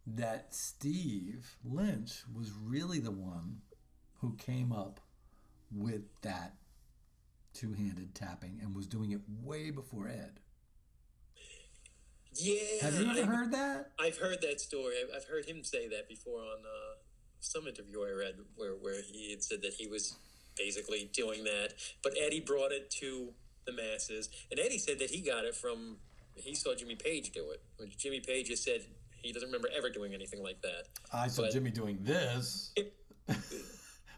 S1: that Steve Lynch was really the one who came up with that two-handed tapping and was doing it way before Ed.
S2: Yeah.
S1: Have you ever heard that?
S2: I've heard that story. I've heard him say that before on some interview I read where he had said that he was basically doing that. But Eddie brought it to the masses. And Eddie said that he saw Jimmy Page do it. When Jimmy Page has said he doesn't remember ever doing anything like that.
S1: I saw Jimmy doing this,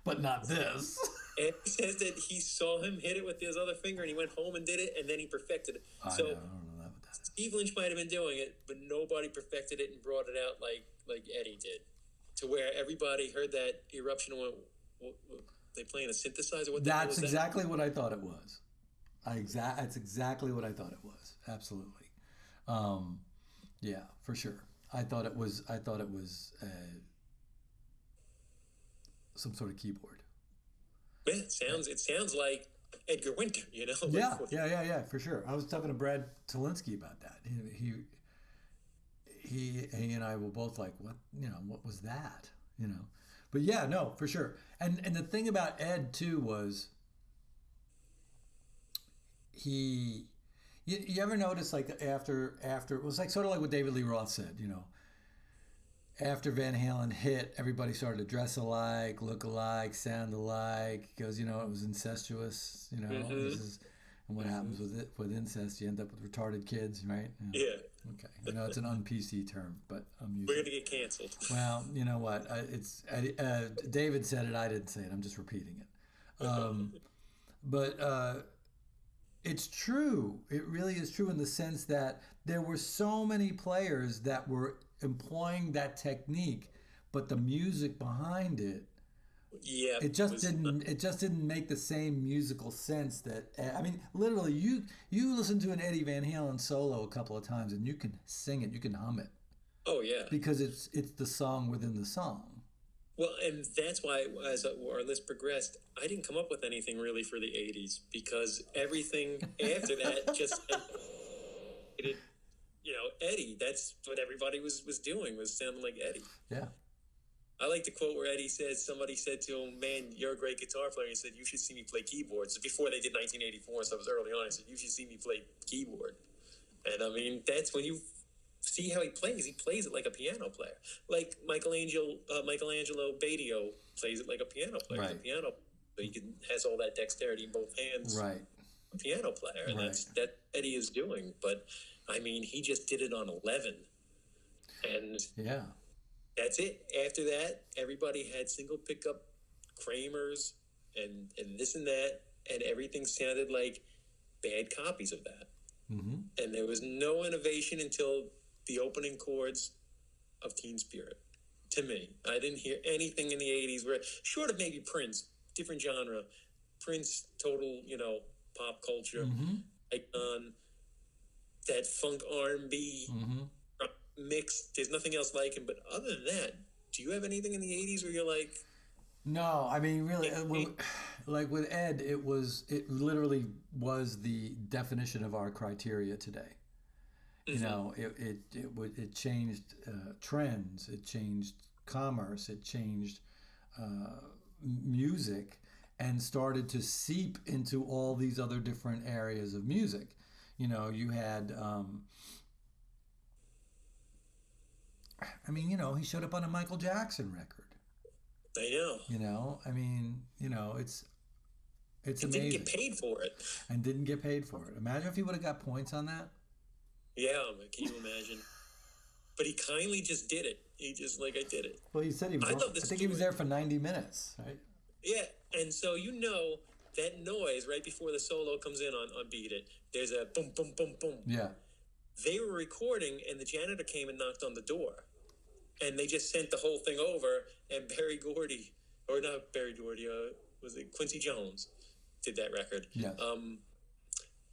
S1: but not this.
S2: And he says that he saw him hit it with his other finger and he went home and did it and then he perfected it.
S1: I don't know that.
S2: Steve Lynch might have been doing it, but nobody perfected it and brought it out like Eddie did. To where everybody heard that eruption and went, what, they playing a synthesizer? What the hell
S1: That's
S2: is
S1: exactly what I thought it was. That's exactly what I thought it was. Absolutely. Yeah, for sure. I thought it was some sort of keyboard.
S2: Yeah, it sounds like Edgar Winter,
S1: Yeah, for sure. I was talking to Brad Talinsky about that. He and I were both like, what was that? But yeah, no, for sure. And the thing about Ed too was you ever notice like after it was like sort of like what David Lee Roth said, after Van Halen hit, everybody started to dress alike, look alike, sound alike. He goes, it was incestuous, and what happens with incest, you end up with retarded kids, right?
S2: Yeah.
S1: Okay. I know it's an un-PC term, but I'm using
S2: We're going to get canceled.
S1: Well, you know what? David said it, I didn't say it. I'm just repeating it. But it's true. It really is true in the sense that there were so many players that were employing that technique, but the music behind it, it just didn't make the same musical sense that literally you listen to an Eddie Van Halen solo a couple of times and you can sing it, you can hum it.
S2: Oh yeah,
S1: because it's the song within the song.
S2: Well, and that's why as our list progressed, I didn't come up with anything really for the 80s because everything after that just Eddie, that's what everybody was doing, was sounding like Eddie.
S1: Yeah.
S2: I like the quote where Eddie says, somebody said to him, "Man, you're a great guitar player." He said, "You should see me play keyboards." Before they did 1984, so it was early on. He said, "You should see me play keyboard." And that's when you see how he plays. He plays it like a piano player, like Michelangelo Badio plays it like a piano player.
S1: Right.
S2: He's a piano, so he has all that dexterity in both hands.
S1: Right.
S2: A piano player, and
S1: Right.
S2: that's that Eddie is doing. But I mean, he just did it on 11, and
S1: Yeah.
S2: that's it. After that, everybody had single pickup Kramers and this and that, and everything sounded like bad copies of that.
S1: Mm-hmm.
S2: And there was no innovation until the opening chords of Teen Spirit. To me, I didn't hear anything in the 80s where, short of maybe Prince, different genre, Prince, total, pop culture,
S1: Mm-hmm.
S2: icon, that funk R&B
S1: Mm-hmm.
S2: mix. There's nothing else like him. But other than that, do you have anything in the 80s where you're like...
S1: No, I mean, really, like with Ed, it literally was the definition of our criteria today. You know, it changed trends, it changed commerce, it changed music, and started to seep into all these other different areas of music. You know, you had, he showed up on a Michael Jackson record.
S2: I know.
S1: It's
S2: amazing.
S1: Didn't
S2: get paid for it.
S1: And didn't get paid for it. Imagine if he would have got points on that.
S2: Yeah, can you imagine? But he kindly just did it. He just I did it.
S1: Well, he said he was. I think he was there for 90 minutes, right?
S2: Yeah, and so that noise right before the solo comes in on Beat It. There's a boom, boom, boom, boom.
S1: Yeah.
S2: They were recording, and the janitor came and knocked on the door. And they just sent the whole thing over, and Berry Gordy, or not Berry Gordy, was it Quincy Jones, did that record.
S1: Yeah.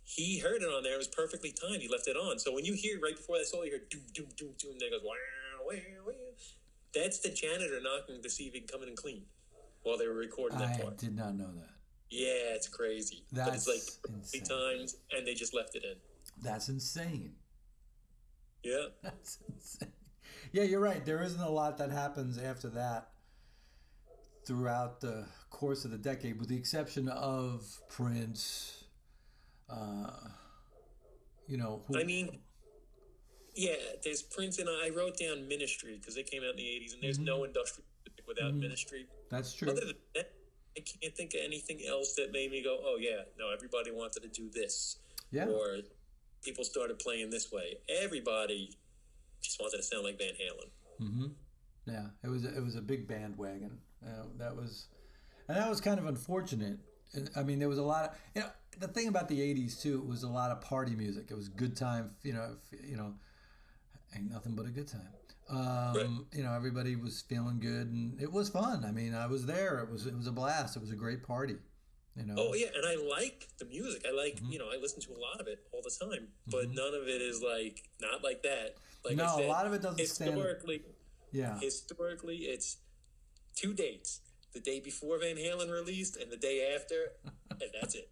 S2: He heard it on there. It was perfectly timed. He left it on. So when you hear right before that solo, you hear doom, doom, doom, doom, and then it goes, wow, wow, wow. That's the janitor knocking to see if he can come in and clean while they were recording that part.
S1: I did not know that.
S2: Yeah, it's crazy.
S1: That's
S2: but it's insane. 3 times, and they just left it in.
S1: That's insane.
S2: Yeah.
S1: That's insane. Yeah, you're right. There isn't a lot that happens after that throughout the course of the decade, with the exception of Prince.
S2: There's Prince, and I wrote down Ministry because they came out in the 80s, and there's no industrial music without Ministry.
S1: That's true.
S2: Other than that, I can't think of anything else that made me go, oh, yeah, no, everybody wanted to do this.
S1: Yeah.
S2: Or people started playing this way. Everybody just wanted to sound like Van Halen.
S1: Mm-hmm. Yeah, it was a big bandwagon. That was kind of unfortunate. I mean, there was a lot of, the thing about the 80s too, it was a lot of party music. It was good time, ain't nothing but a good time. Right. Everybody was feeling good, and it was fun. I mean, I was there. It was a blast. It was a great party.
S2: Oh yeah, and I like the music. I like, I listen to a lot of it all the time, but none of it is not like that. Like
S1: no,
S2: I said,
S1: a lot of it doesn't
S2: historically.
S1: Yeah.
S2: Historically, it's 2 dates: the day before Van Halen released and the day after, and that's it.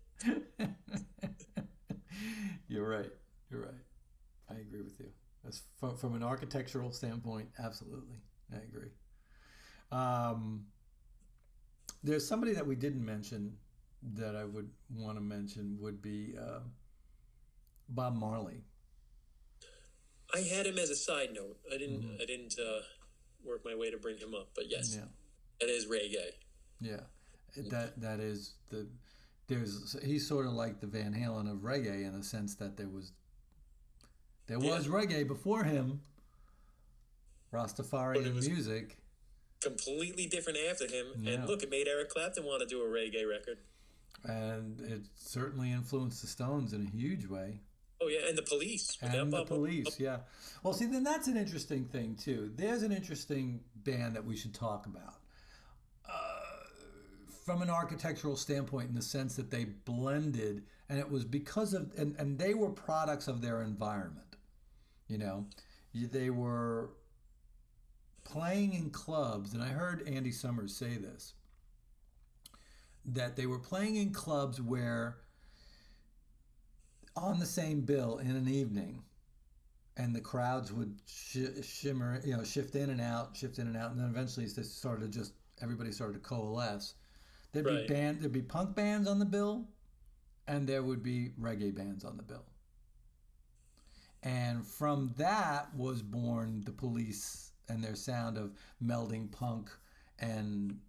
S1: You're right. I agree with you. That's from an architectural standpoint, absolutely. I agree. There's somebody that we didn't mention that I would want to mention would be Bob Marley.
S2: I had him as a side note. I didn't work my way to bring him up, but yes, that is reggae.
S1: Yeah, that is he's sort of like the Van Halen of reggae in the sense that there was reggae before him, Rastafarian music.
S2: Completely different after him, and look, it made Eric Clapton want to do a reggae record. And
S1: it certainly influenced the Stones in a huge way.
S2: Oh yeah, and the Police.
S1: Yeah. Well, see, then that's an interesting thing too. There's an interesting band that we should talk about. From an architectural standpoint, in the sense that they blended, and it was because of, and they were products of their environment. They were playing in clubs, and I heard Andy Summers say this, that they were playing in clubs where on the same bill in an evening, and the crowds would shimmer, shift in and out, and then eventually everybody started to coalesce. There'd be punk bands on the bill, and there would be reggae bands on the bill. And from that was born the Police and their sound of melding punk and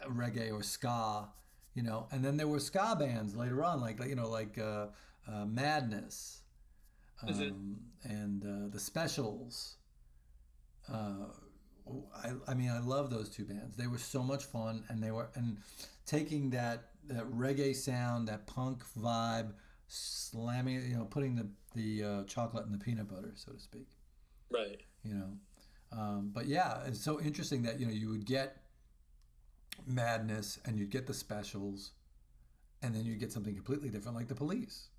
S1: reggae or ska, And then there were ska bands later on, like Madness, and the Specials. I love those two bands. They were so much fun, and taking that reggae sound, that punk vibe, slamming, putting the chocolate in the peanut butter, so to speak.
S2: Right.
S1: But yeah, it's so interesting that you would get Madness and you'd get the Specials, and then you'd get something completely different, like the Police,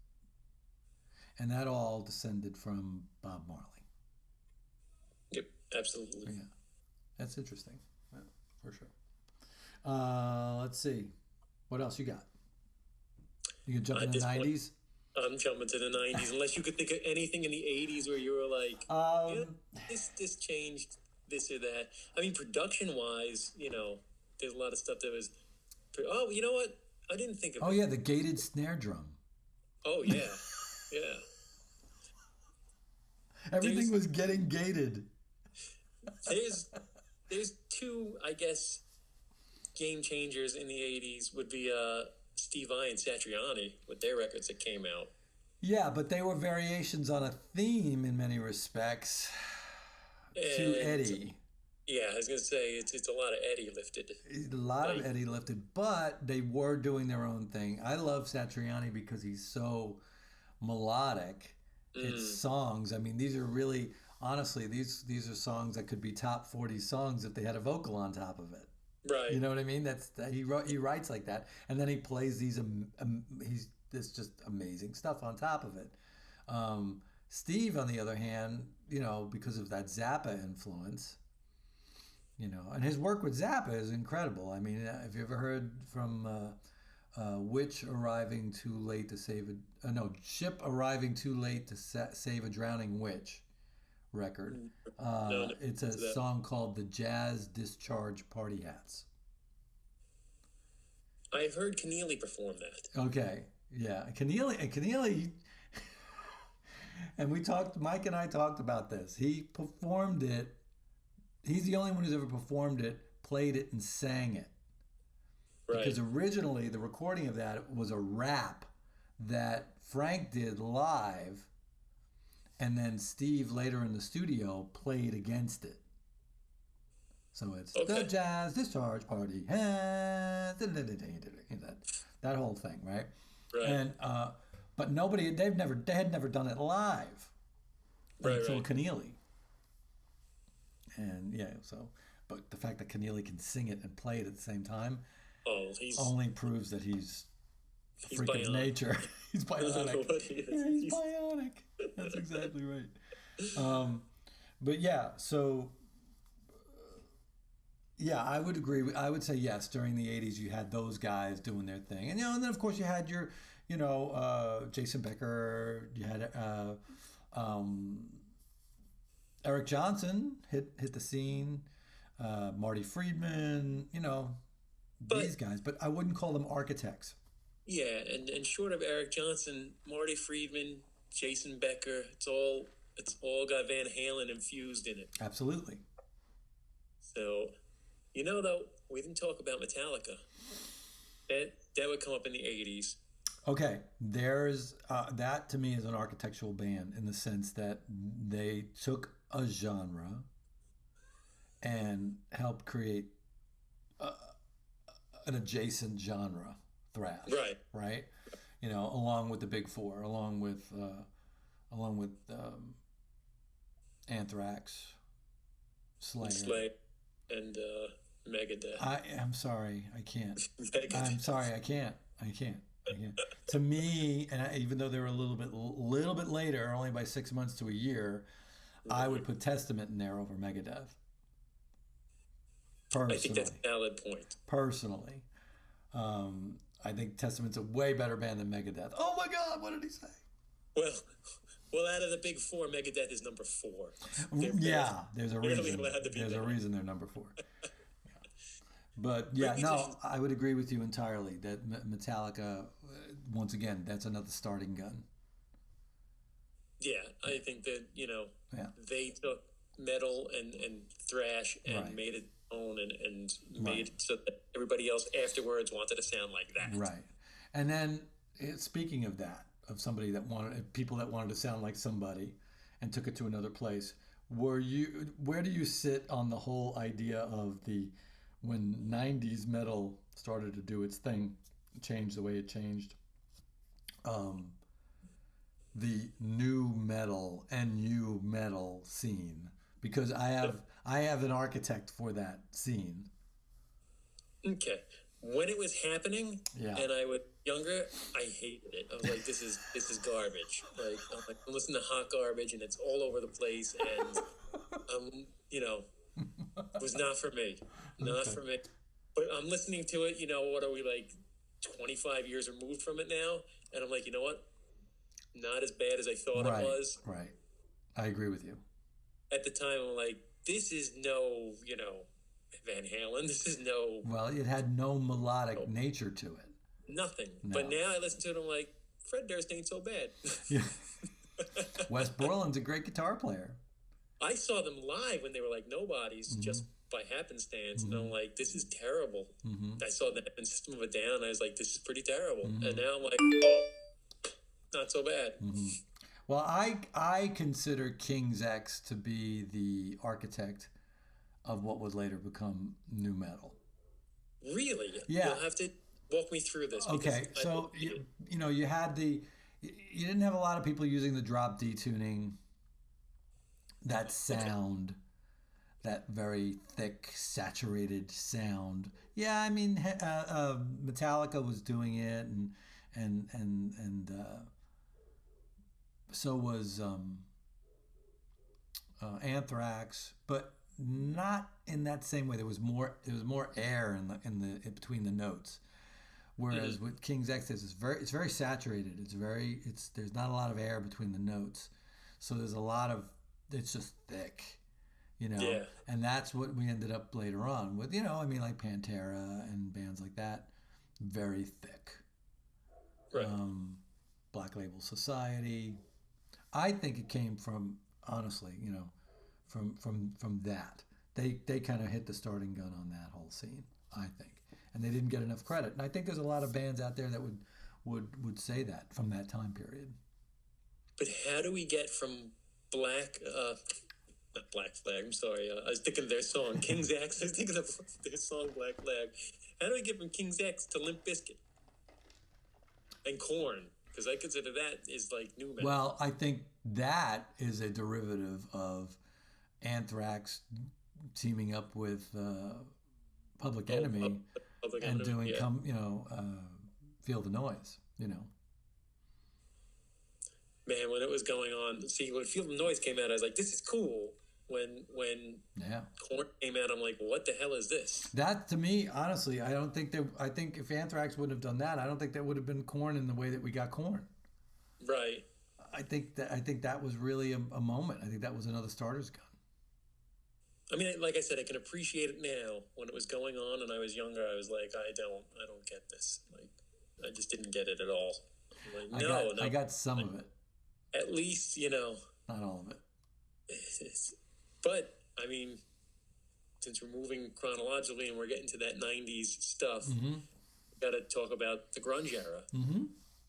S1: and that all descended from Bob Marley.
S2: Yep, absolutely.
S1: Yeah, that's interesting. Yeah, for sure. Let's see, what else you got? You can jump in the 90s.
S2: I'm jumping to the 90s, unless you could think of anything in the 80s where you were like, this changed this or that. I mean, production-wise, there's a lot of stuff that was... Oh, you know what? I didn't think of it.
S1: Oh, yeah, the gated snare drum.
S2: Oh, yeah. Yeah.
S1: Everything was getting gated.
S2: There's two, I guess, game changers in the 80s would be Steve Vai and Satriani with their records that came out.
S1: Yeah, but they were variations on a theme in many respects to Eddie.
S2: Yeah, I was going to say, it's a lot of Eddie lifted.
S1: A lot of Eddie lifted, but they were doing their own thing. I love Satriani because he's so melodic. It's songs. I mean, these are really, honestly, these are songs that could be top 40 songs if they had a vocal on top of it.
S2: Right.
S1: You know what I mean? He writes like that, and then he plays these. There's just amazing stuff on top of it. Steve, on the other hand, because of that Zappa influence, and his work with Zappa is incredible. I mean, have you ever heard from Witch Arriving Too Late to Save Ship Arriving Too Late to Save a Drowning Witch record? No, it's a song called The Jazz Discharge Party Hats.
S2: I've heard Keneally perform that.
S1: Okay, yeah, Keneally, and Mike and I talked about this. He performed it. He's the only one who's ever performed it, played it, and sang it. Right. Because originally the recording of that was a rap that Frank did live, and then Steve later in the studio played against it. So it's the Jazz Discharge Party, that whole thing, right? Right. And but they had never done it live until Keneally. And but the fact that Keneally can sing it and play it at the same time only proves that he's a freak of nature. He's bionic. He's bionic. That's exactly right. But yeah, so I would agree. I would say yes. During the 80s, you had those guys doing their thing, and and then of course you had your, Jason Becker. You had Eric Johnson hit the scene. Marty Friedman. These guys, but I wouldn't call them architects.
S2: Yeah, and short of Eric Johnson, Marty Friedman, Jason Becker, it's all got Van Halen infused in it.
S1: Absolutely.
S2: So, though, we didn't talk about Metallica. That would come up in the 80s.
S1: Okay, there's that to me is an architectural band in the sense that they took a genre and helped create an adjacent genre, thrash. Right. Along with the Big Four, along with Anthrax, Slayer,
S2: and Megadeth.
S1: I'm sorry, I can't. I'm sorry, I can't. To me, and even though they were a little bit later, only by 6 months to a year, I would put Testament in there over Megadeth. Personally.
S2: I think that's a valid point.
S1: Personally. I think Testament's a way better band than Megadeth. Oh my God, what did he say?
S2: Well, out of the Big Four, Megadeth is number 4.
S1: There's a reason. There's a reason they're number 4. Yeah. But I would agree with you entirely that Metallica, once again, that's another starting gun.
S2: Yeah, I think that,
S1: Yeah.
S2: they took metal and thrash and
S1: Right.
S2: made it own and
S1: Right.
S2: made it so that everybody else afterwards wanted to sound like that.
S1: Right. And then speaking of that, of somebody that wanted people that wanted to sound like somebody and took it to another place, where do you sit on the whole idea of the when 90s metal started to do its thing, change the way it changed, um, the new metal and new metal scene? Because I have an architect for that scene.
S2: Okay. When it was happening
S1: Yeah.
S2: and I was younger, I hated it. I was like, this is garbage. I'm listening to hot garbage and it's all over the place and it was not for me. Not
S1: Okay.
S2: for me. But I'm listening to it, what are we like 25 years removed from it now? And I'm like, you know what? Not as bad as I thought it
S1: Right.
S2: was.
S1: Right. I agree with you.
S2: At the time, I'm like, this is no, Van Halen. This is no,
S1: Well, it had no melodic nature to it.
S2: nothing.
S1: No.
S2: But now I listen to it, I'm like, Fred Durst ain't so bad.
S1: Yeah. Wes Borland's a great guitar player.
S2: I saw them live when they were like nobodies, just by happenstance, and I'm like, this is terrible. I saw them in System of a Down, and I was like, this is pretty terrible. And now I'm like, oh, not so bad.
S1: Well, I consider King's X to be the architect of what would later become new metal.
S2: Really?
S1: Yeah.
S2: You'll have to walk me through this.
S1: Okay, so you had you didn't have a lot of people using the drop D tuning, that sound, that very thick, saturated sound. Yeah, I mean, Metallica was doing it, and so was Anthrax, but not in that same way. There was more air in between the notes. Whereas with King's X, it's very saturated. There's not a lot of air between the notes, so it's just thick,
S2: Yeah.
S1: And that's what we ended up later on with, like Pantera and bands like that, very thick.
S2: Right.
S1: Black Label Society. I think it came from, honestly, from that. They kind of hit the starting gun on that whole scene, I think. And they didn't get enough credit. And I think there's a lot of bands out there that would say that from that time period.
S2: But how do we get from not Black Flag, I'm sorry. I was thinking of their song, King's X. I was thinking of their song, Black Flag. How do we get from King's X to Limp Bizkit? And Korn? Because I consider that is like new metal.
S1: Well, I think that is a derivative of Anthrax teaming up with Public Enemy and doing Feel the Noise,
S2: Man, when it was going on, see, when Feel the Noise came out, I was like, this is cool. When Korn came out, I'm like, what the hell is this?
S1: That, to me, honestly, I think if Anthrax wouldn't have done that, I don't think that would have been Korn in the way that we got Korn.
S2: Right.
S1: I think that was really a moment. I think that was another starter's gun.
S2: I mean, like I said, I can appreciate it now. When it was going on and I was younger, I was like, I don't get this. Like, I just didn't get it at all. I'm like,
S1: I got some of it.
S2: At least,
S1: Not all of it.
S2: But, I mean, since we're moving chronologically and we're getting to that 90s stuff, we got to talk about the grunge era.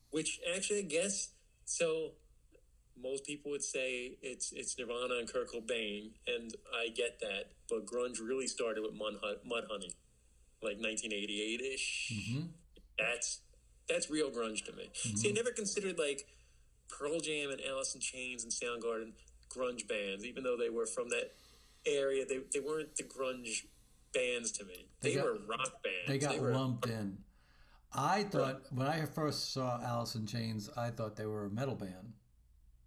S2: Which actually, I guess, so most people would say it's Nirvana and Kurt Cobain, and I get that, but grunge really started with Mudhoney, like 1988-ish. That's real grunge to me. See, I never considered, like, Pearl Jam and Alice in Chains and Soundgarden grunge bands, even though they were from that area. They weren't the grunge bands to me. They were rock bands.
S1: They got lumped in. I thought, when I first saw Alice in Chains, I thought they were a metal band.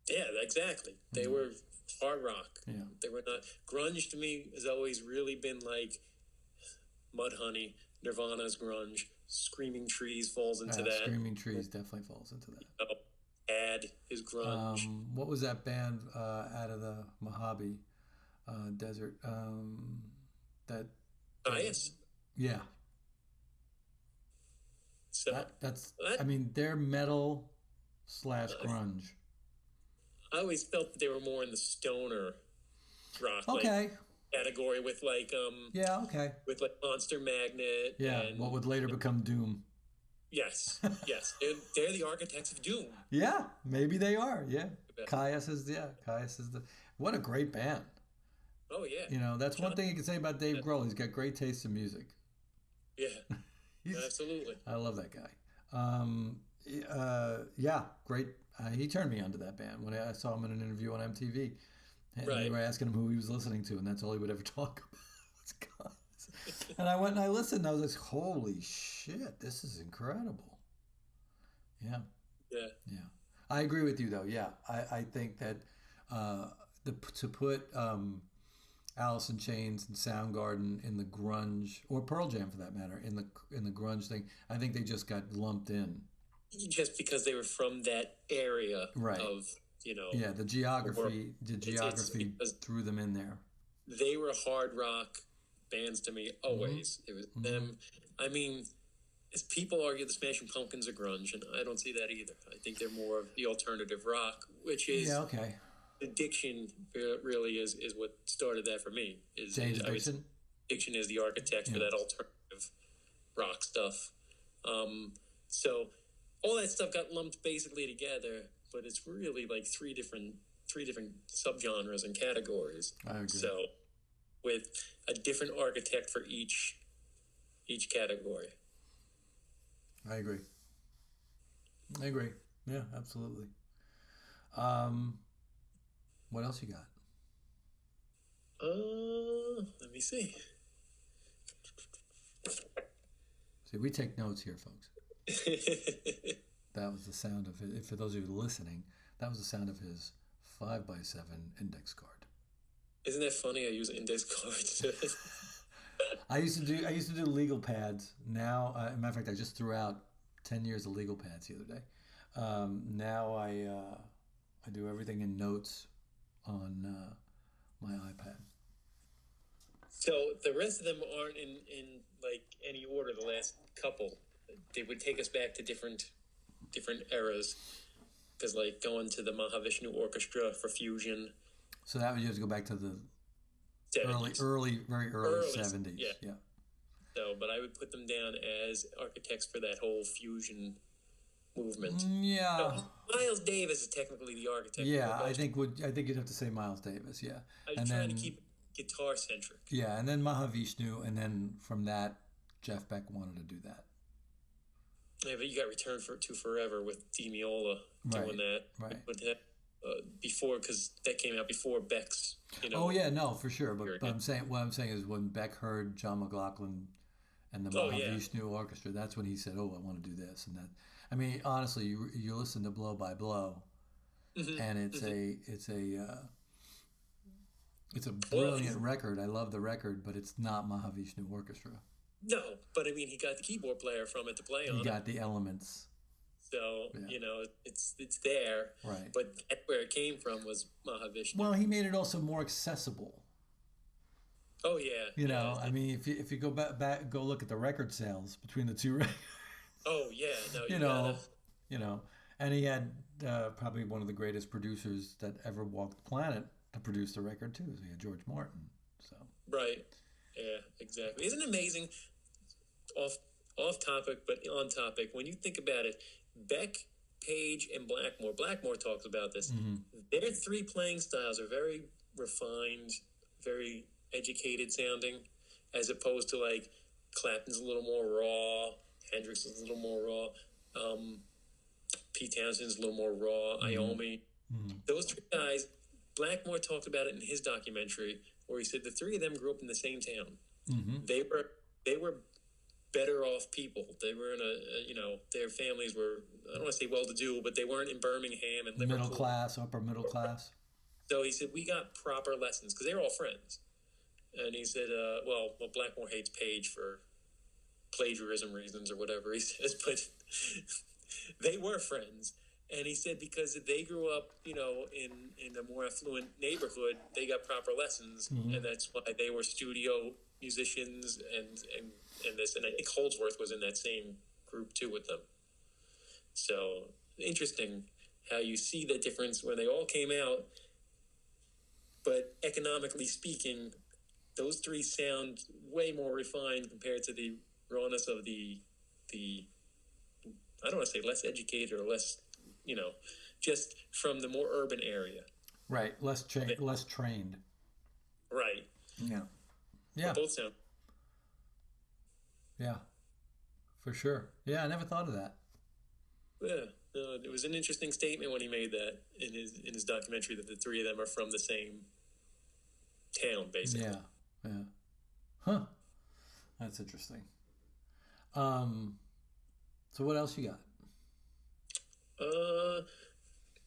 S2: Yeah, exactly. They were hard rock.
S1: Yeah.
S2: They were not. Grunge to me has always really been like Mudhoney, Nirvana's grunge. Screaming Trees falls into that.
S1: Screaming Trees definitely falls into that.
S2: Add his grunge.
S1: What was that band out of the Mojave Desert?
S2: Bias.
S1: Yeah.
S2: So
S1: I mean, they're metal / grunge.
S2: I always felt that they were more in the stoner rock
S1: Okay.
S2: category with
S1: Yeah. Okay.
S2: with like Monster Magnet
S1: Yeah.
S2: and
S1: What would later become Doom?
S2: yes, yes, they're the architects of doom.
S1: Yeah. Maybe they are. Yeah. Caius is the. What a great band.
S2: Oh yeah,
S1: You know, that's one
S2: John,
S1: thing you can say about Dave Grohl. He's got great taste in music.
S2: yeah,
S1: He's,
S2: absolutely.
S1: I love that guy. Yeah, great. He turned me onto that band when I saw him in an interview on MTV, and they
S2: Right.
S1: were asking him who he was listening to, and that's all he would ever talk about was guys. And I went and I listened. And I was like, "Holy shit, this is incredible!" Yeah,
S2: Yeah,
S1: yeah. I agree with you though. Yeah, I think that to put Alice in Chains and Soundgarden in the grunge, or Pearl Jam for that matter, in the grunge thing, I think they just got lumped in.
S2: just because they were from that area
S1: Right.
S2: of
S1: Yeah, the geography
S2: because
S1: threw them in there.
S2: they were hard rock bands to me always. It was them. I mean, as people argue the Smashing Pumpkins are grunge, and I don't see that either. I think they're more of the alternative rock, which is
S1: Yeah, okay.
S2: Addiction really is what started that for me.
S1: Jane's Addiction?
S2: Addiction is the architect for that alternative rock stuff. So all that stuff got lumped basically together, but it's really like three different subgenres and categories.
S1: I agree.
S2: So with a different architect for each category.
S1: I agree. Yeah, absolutely. What else you got?
S2: Let me see.
S1: See, we take notes here, folks. That was the sound of it. For those of you listening, that was the sound of his 5x7 index card.
S2: Isn't that funny? I use index cards.
S1: I used to do legal pads. Now, as a matter of fact, I just threw out 10 years of legal pads the other day. Now I do everything in notes on my iPad.
S2: So the rest of them aren't in like any order. The last couple, they would take us back to different eras. Because like going to the Mahavishnu Orchestra for fusion.
S1: So that would you have to go back to the
S2: 70s.
S1: very early 70s. Yeah.
S2: So, but I would put them down as architects for that whole fusion movement.
S1: Yeah.
S2: So, Miles Davis is technically the architect.
S1: Yeah, I think you'd have to say Miles Davis. Yeah.
S2: I'm trying to keep guitar centric.
S1: Yeah, and then Mahavishnu, and then from that, Jeff Beck wanted to do that.
S2: Yeah, but you got Return to Forever with Di Meola doing that.
S1: Right.
S2: But that, before, because that came out before Beck's.
S1: Oh yeah, no, for sure. But what I'm saying is when Beck heard John McLaughlin and the Mahavishnu Orchestra, that's when he said, "Oh, I want to do this." And that, I mean, honestly, you listen to Blow by Blow, and it's a brilliant record. I love the record, but it's not Mahavishnu Orchestra.
S2: No, but I mean, he got the keyboard player from it to play on.
S1: He got the elements.
S2: So, it's there.
S1: Right.
S2: But where it came from was Mahavishnu.
S1: Well, he made it also more accessible.
S2: Oh, yeah.
S1: I mean, if you go back, go look at the record sales between the two records.
S2: Oh, yeah. No,
S1: and he had probably one of the greatest producers that ever walked the planet to produce the record, too. So he had George Martin. So.
S2: Right. Yeah, exactly. Isn't it amazing? Off topic, but on topic. When you think about it, Beck, Page, and Blackmore talks about this. Mm-hmm. Their three playing styles are very refined, very educated sounding, as opposed to like Clapton's a little more raw, Hendrix is a little more raw, Pete Townshend's a little more raw, Iommi. Mm-hmm. Those three guys, Blackmore talked about it in his documentary, where he said the three of them grew up in the same town. Mm-hmm. They were better off people. They were in their families were, I don't want to say well-to-do, but they weren't in Birmingham and Liverpool.
S1: Middle class, upper middle class.
S2: So he said, we got proper lessons, because they were all friends. And he said, well, Blackmore hates Page for plagiarism reasons or whatever he says, but they were friends. And he said because they grew up, in a more affluent neighborhood, they got proper lessons, mm-hmm. and that's why they were studio musicians and this. And I think Holdsworth was in that same group too with them. So interesting how you see the difference when they all came out, but economically speaking, those three sound way more refined compared to the rawness of the I don't want to say less educated or less, just from the more urban area.
S1: Right. Less trained.
S2: Right.
S1: Yeah.
S2: Yeah. Both sound.
S1: Yeah. For sure. Yeah, I never thought of that.
S2: Yeah. No, it was an interesting statement when he made that in his documentary that the three of them are from the same town, basically.
S1: Yeah. Yeah. Huh. That's interesting. So what else you got?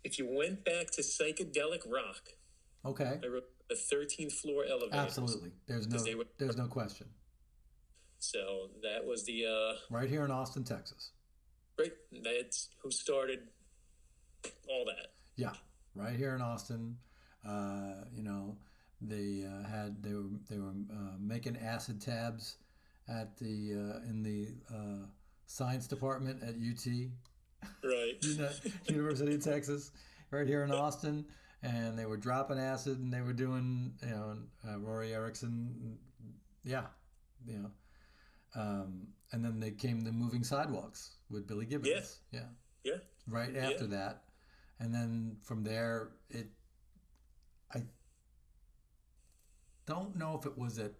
S2: If you went back to psychedelic rock,
S1: okay,
S2: I wrote the 13th floor elevators.
S1: Absolutely, there's no question.
S2: So that was the
S1: right here in Austin, Texas.
S2: Right, that's who started all that.
S1: Yeah, right here in Austin. They were making acid tabs at the in the science department at UT.
S2: Right.
S1: University of Texas, right here in Austin, and they were dropping acid, and they were doing, Rory Erickson, and then they came the Moving Sidewalks with Billy Gibbons.
S2: Yeah.
S1: Right after that, and then from there, I don't know if it was that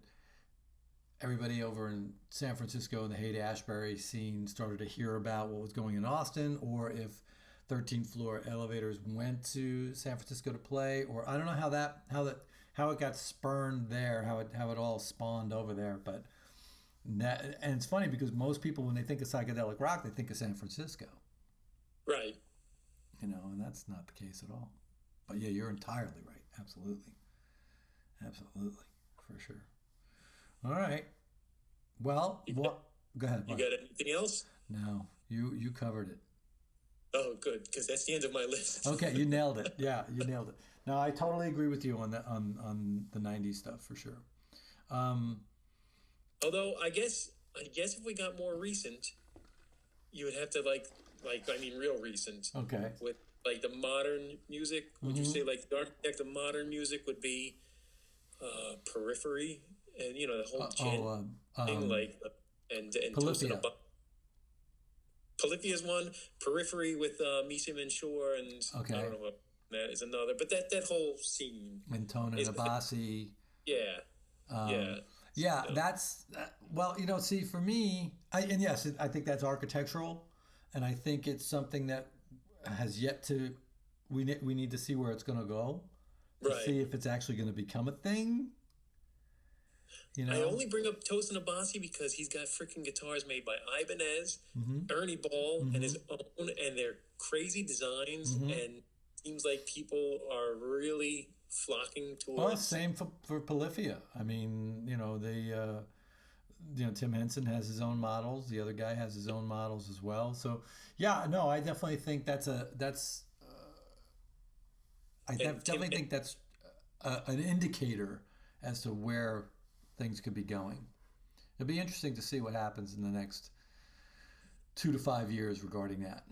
S1: everybody over in San Francisco, the Haight-Ashbury scene, started to hear about what was going in Austin, or if 13th Floor Elevators went to San Francisco to play, or I don't know how it got spurned there, how it all spawned over there. But and it's funny because most people, when they think of psychedelic rock, they think of San Francisco,
S2: right?
S1: And that's not the case at all. But yeah, you're entirely right. Absolutely, for sure. All right. Well, go ahead.
S2: You got anything else?
S1: No, you covered it.
S2: Oh, good, because that's the end of my list.
S1: Okay, you nailed it. Yeah, you nailed it. No, I totally agree with you on the '90s stuff for sure.
S2: Although I guess if we got more recent, you would have to real recent.
S1: Okay.
S2: With like the modern music, would you say like the architect of modern music would be Periphery? And the whole thing, and
S1: Polyphia.
S2: Polyphia is one. Periphery with Misim and Shore, and I don't know what that is another. But that whole scene.
S1: And Tone and Abasi.
S2: Yeah.
S1: Yeah, that's see, for me, I think that's architectural, and I think it's something that has yet to. We need to see where it's going to go, to see if it's actually going to become a thing.
S2: I only bring up Tosin Abasi because he's got freaking guitars made by Ibanez, Ernie Ball, and his own, and they're crazy designs, and seems like people are really flocking towards.
S1: Well, same for Polyphia. I mean, Tim Henson has his own models. The other guy has his own models as well. So, yeah, no, I definitely think that's an indicator as to where things could be going. It'll be interesting to see what happens in the next 2 to 5 years regarding that.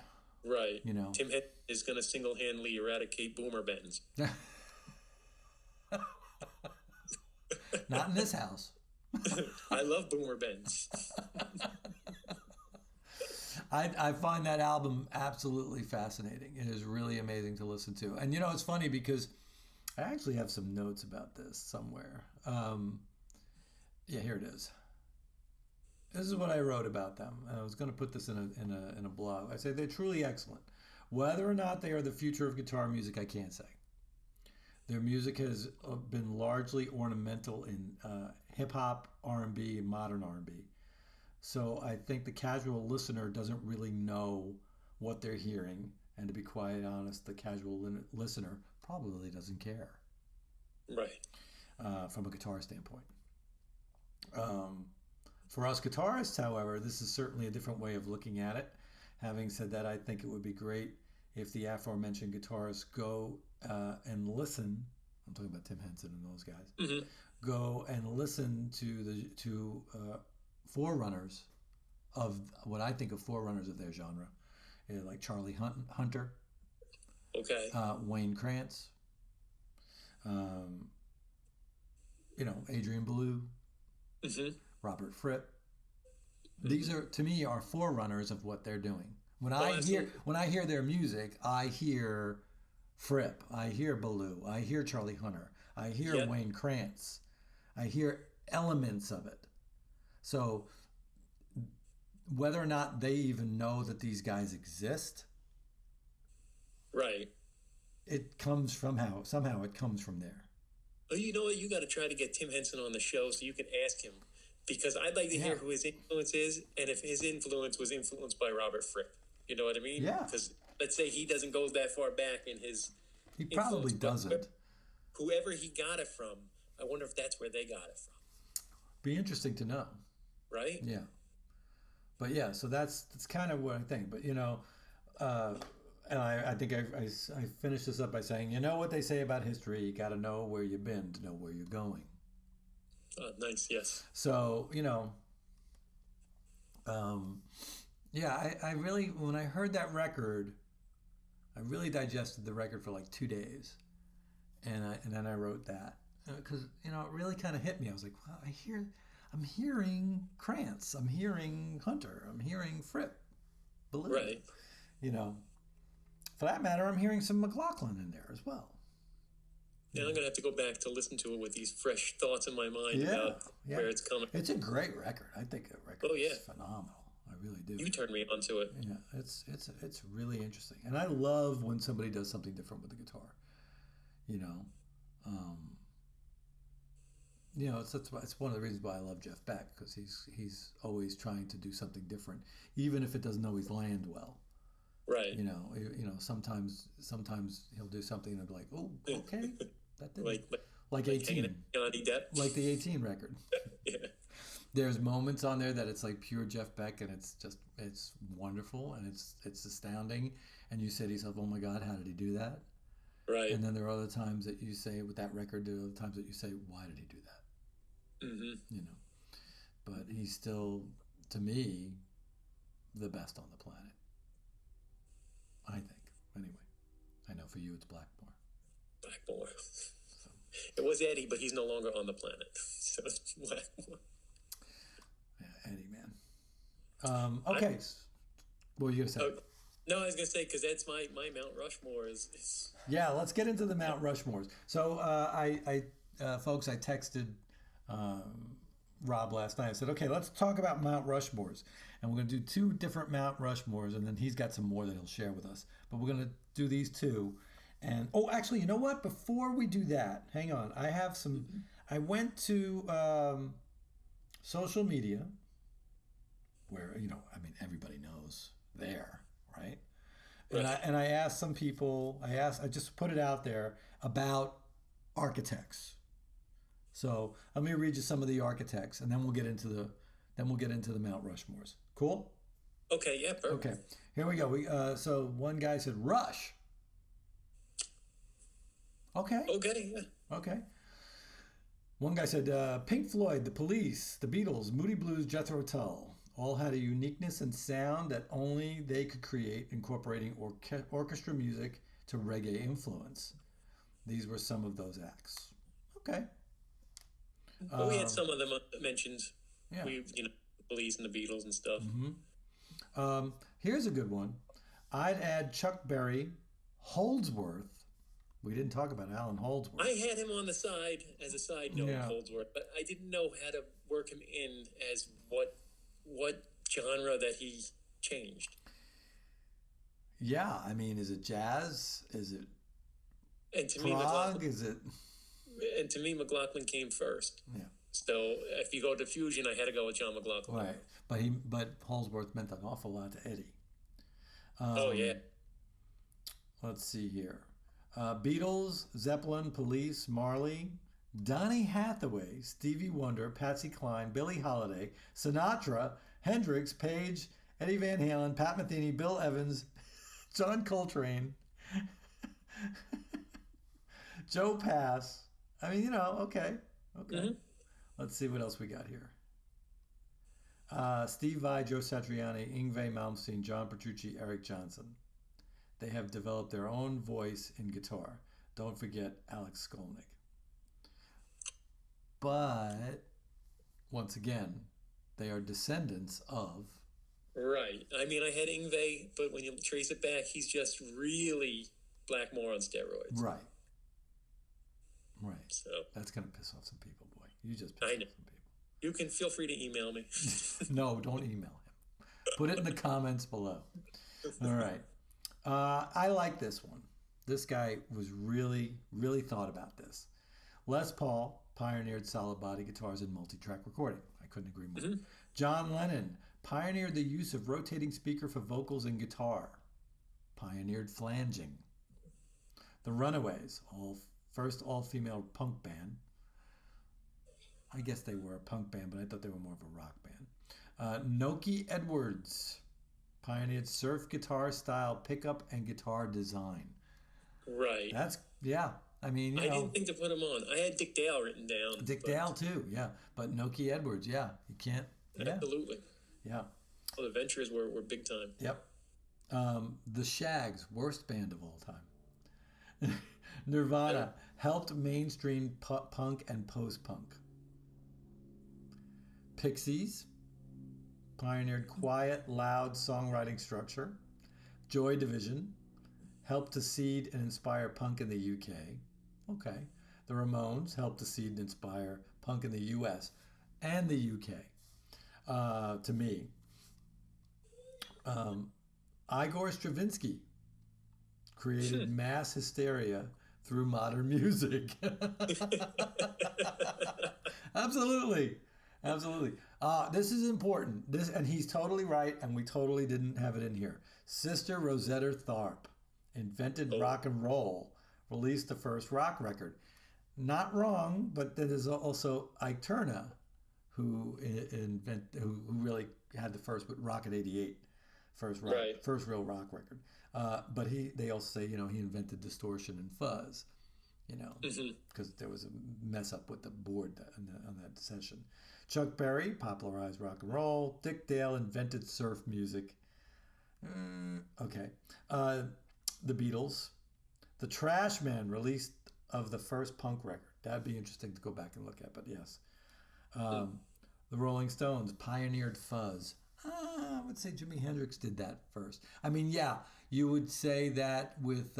S2: Right. Tim Henson is going to single-handedly eradicate boomer bands.
S1: Not in this house.
S2: I love boomer bands.
S1: I find that album absolutely fascinating. It is really amazing to listen to. And it's funny because I actually have some notes about this somewhere. Yeah, here it is. This is what I wrote about them. I was going to put this in a blog. I say they're truly excellent. Whether or not they are the future of guitar music, I can't say. Their music has been largely ornamental in hip hop, R&B, and modern R&B. So I think the casual listener doesn't really know what they're hearing, and to be quite honest, the casual listener probably doesn't care.
S2: Right.
S1: From a guitar standpoint. For us guitarists, however, this is certainly a different way of looking at it. Having said that, I think it would be great if the aforementioned guitarists go and listen. I'm talking about Tim Henson and those guys. Go and listen to forerunners of what I think of forerunners of their genre, like Charlie Hunter,
S2: Okay.
S1: Wayne Krantz, um, Adrian Belew,
S2: Mm-hmm.
S1: Robert Fripp. These
S2: Mm-hmm.
S1: are to me are forerunners of what they're doing. When
S2: Oh,
S1: I hear
S2: absolutely.
S1: when I hear their music, I hear Fripp, I hear Belew, I hear Charlie Hunter, I hear
S2: Yep.
S1: Wayne Krantz, I hear elements of it. So whether or not they even know that these guys exist,
S2: Right.
S1: it comes from how somehow it comes from there.
S2: Oh, you know what? You got to try to get Tim Henson on the show so you can ask him, because I'd like to
S1: Yeah,
S2: hear who his influence is, and if his influence was influenced by Robert Fripp. You know what I mean?
S1: yeah.
S2: Because let's say he doesn't go that far back in his
S1: He probably
S2: influence, but
S1: doesn't.
S2: whoever he got it from, I wonder if that's where they got it from.
S1: Be interesting to know.
S2: Right?
S1: Yeah, but yeah. So that's kind of what I think. But uh, and I think I finished this up by saying, what they say about history, you got to know where you've been to know where you're going.
S2: Nice. Yes.
S1: So um, yeah, I really when I heard that record, I really digested the record for like 2 days, and then I wrote that because it really kind of hit me. I was like, wow, I'm hearing Krantz, I'm hearing Hunter, I'm hearing Fripp, Belew.
S2: Right.
S1: You know, for that matter, I'm hearing some McLaughlin in there as well.
S2: Now
S1: You
S2: I'm
S1: know,
S2: gonna have to go back to listen to it with these fresh thoughts in my mind
S1: yeah,
S2: about
S1: yeah.
S2: where it's coming.
S1: It's a great record. I think the record
S2: Oh yeah,
S1: is phenomenal. I really do.
S2: you turned me onto it.
S1: Yeah, it's really interesting, and I love when somebody does something different with the guitar. You know, um, it's one of the reasons why I love Jeff Beck because he's always trying to do something different, even if it doesn't always land well.
S2: Right.
S1: Sometimes he'll do something and I'll be like, oh, okay, that didn't
S2: like like
S1: like
S2: like hanging out
S1: 18,
S2: with Johnny Depp.
S1: like the 18 record.
S2: Yeah.
S1: There's moments on there that it's like pure Jeff Beck and it's wonderful and it's astounding and you say to yourself, oh my God, how did he do that?
S2: Right.
S1: And then there are other times that you say with that record, there are other times that you say, why did he do that?
S2: Mm-hmm.
S1: You know, but he's still, to me, the best on the planet. I think. Anyway, I know for you it's Blackmore.
S2: Blackmore.
S1: So
S2: It was Eddie, but he's no longer on the planet. So it's Blackmore.
S1: yeah, Eddie, man. Okay, what were you gonna say?
S2: Oh, no, I was gonna say because that's my Mount Rushmore is
S1: Yeah, let's get into the Mount Rushmores. So folks, I texted um, Rob last night. I said, okay, let's talk about Mount Rushmores, and we're going to do two different Mount Rushmores, and then he's got some more that he'll share with us. But we're going to do these two, and actually, you know what? Before we do that, hang on. I have some. I went to social media, where I mean, everybody knows there, right? And I
S2: right.
S1: and I asked some people. I just put it out there about architects. So let me read you some of the architects, and then we'll get into the Mount Rushmores. Cool.
S2: Okay, yeah,
S1: Okay.
S2: perfect.
S1: Here we go. So one guy said Rush. Okay.
S2: Okay, yeah.
S1: Okay. One guy said Pink Floyd, The Police, The Beatles, Moody Blues, Jethro Tull all had a uniqueness and sound that only they could create, incorporating orchestra music to reggae influence. These were some of those acts. Okay.
S2: But we had
S1: Um,
S2: some of them mentioned.
S1: yeah.
S2: The Police and the Beatles and stuff.
S1: Here's a good one. I'd add Chuck Berry, Holdsworth. We didn't talk about Alan
S2: I
S1: Holdsworth.
S2: had him on the side as a side note,
S1: Yeah.
S2: Holdsworth, but I didn't know how to work him in as what genre that he changed.
S1: Yeah, I mean, is it jazz? Is it
S2: And to me,
S1: prog? Is it?
S2: McLaughlin came first.
S1: Yeah,
S2: So if you go to fusion, I had to go with John McLaughlin.
S1: right. But Holdsworth meant an awful lot to Eddie.
S2: Oh yeah,
S1: Um, let's see here. Beatles, Zeppelin, Police, Marley, Donny Hathaway, Stevie Wonder, Patsy Cline, Billie Holiday, Sinatra, Hendrix, Page, Eddie Van Halen, Pat Metheny, Bill Evans, John Coltrane, Joe Pass. I mean, okay. Okay.
S2: hmm
S1: Let's see what else we got here. Steve Vai, Joe Satriani, Yngwie Malmsteen, John Petrucci, Eric Johnson. they have developed their own voice in guitar. Don't forget Alex Skolnick. But once again, they are descendants of.
S2: Right. I mean, I had Yngwie, but when you trace it back, he's just really Blackmore on steroids.
S1: Right. Right.
S2: So
S1: that's gonna piss off some people, boy. You just pissed
S2: I
S1: off
S2: know.
S1: some people.
S2: You can feel free to email me.
S1: No, don't email him. Put it in the comments below. All right. I like this one. This guy was really, really thought about this. Les Paul pioneered solid body guitars and multi-track recording. I couldn't agree more.
S2: Mm-hmm.
S1: John Lennon pioneered the use of rotating speaker for vocals and guitar. Pioneered flanging. The Runaways, first all-female punk band. I guess they were a punk band, but I thought they were more of a rock band. Noki Edwards pioneered surf guitar style pickup and guitar design.
S2: Right.
S1: That's, yeah. I mean,
S2: I didn't think to put him on. I had Dick Dale written down.
S1: Dick Dale too, yeah. But Noki Edwards, yeah. You can't. Yeah.
S2: Absolutely.
S1: Yeah.
S2: Well, the Ventures were big time.
S1: Yep. The Shags, worst band of all time. Nirvana helped mainstream punk and post-punk. Pixies pioneered quiet, loud songwriting structure. Joy Division helped to seed and inspire punk in the UK. Okay. The Ramones helped to seed and inspire punk in the US and the UK. To me. Igor Stravinsky created mass hysteria through modern music. Absolutely. This is important. And he's totally right, and we totally didn't have it in here. Sister Rosetta Tharpe invented rock and roll, released the first rock record. Not wrong, but there is also Ike Turner, who really had the first with Rocket 88, first real rock record. But they also say, he invented distortion and fuzz, because there was a mess up with the board on that session. Chuck Berry popularized rock and roll. Dick Dale invented surf music. Okay. The Beatles. The Trashmen released of the first punk record. That'd be interesting to go back and look at, but yes. The Rolling Stones pioneered fuzz. I would say Jimi Hendrix did that first. I mean, yeah, you would say that with,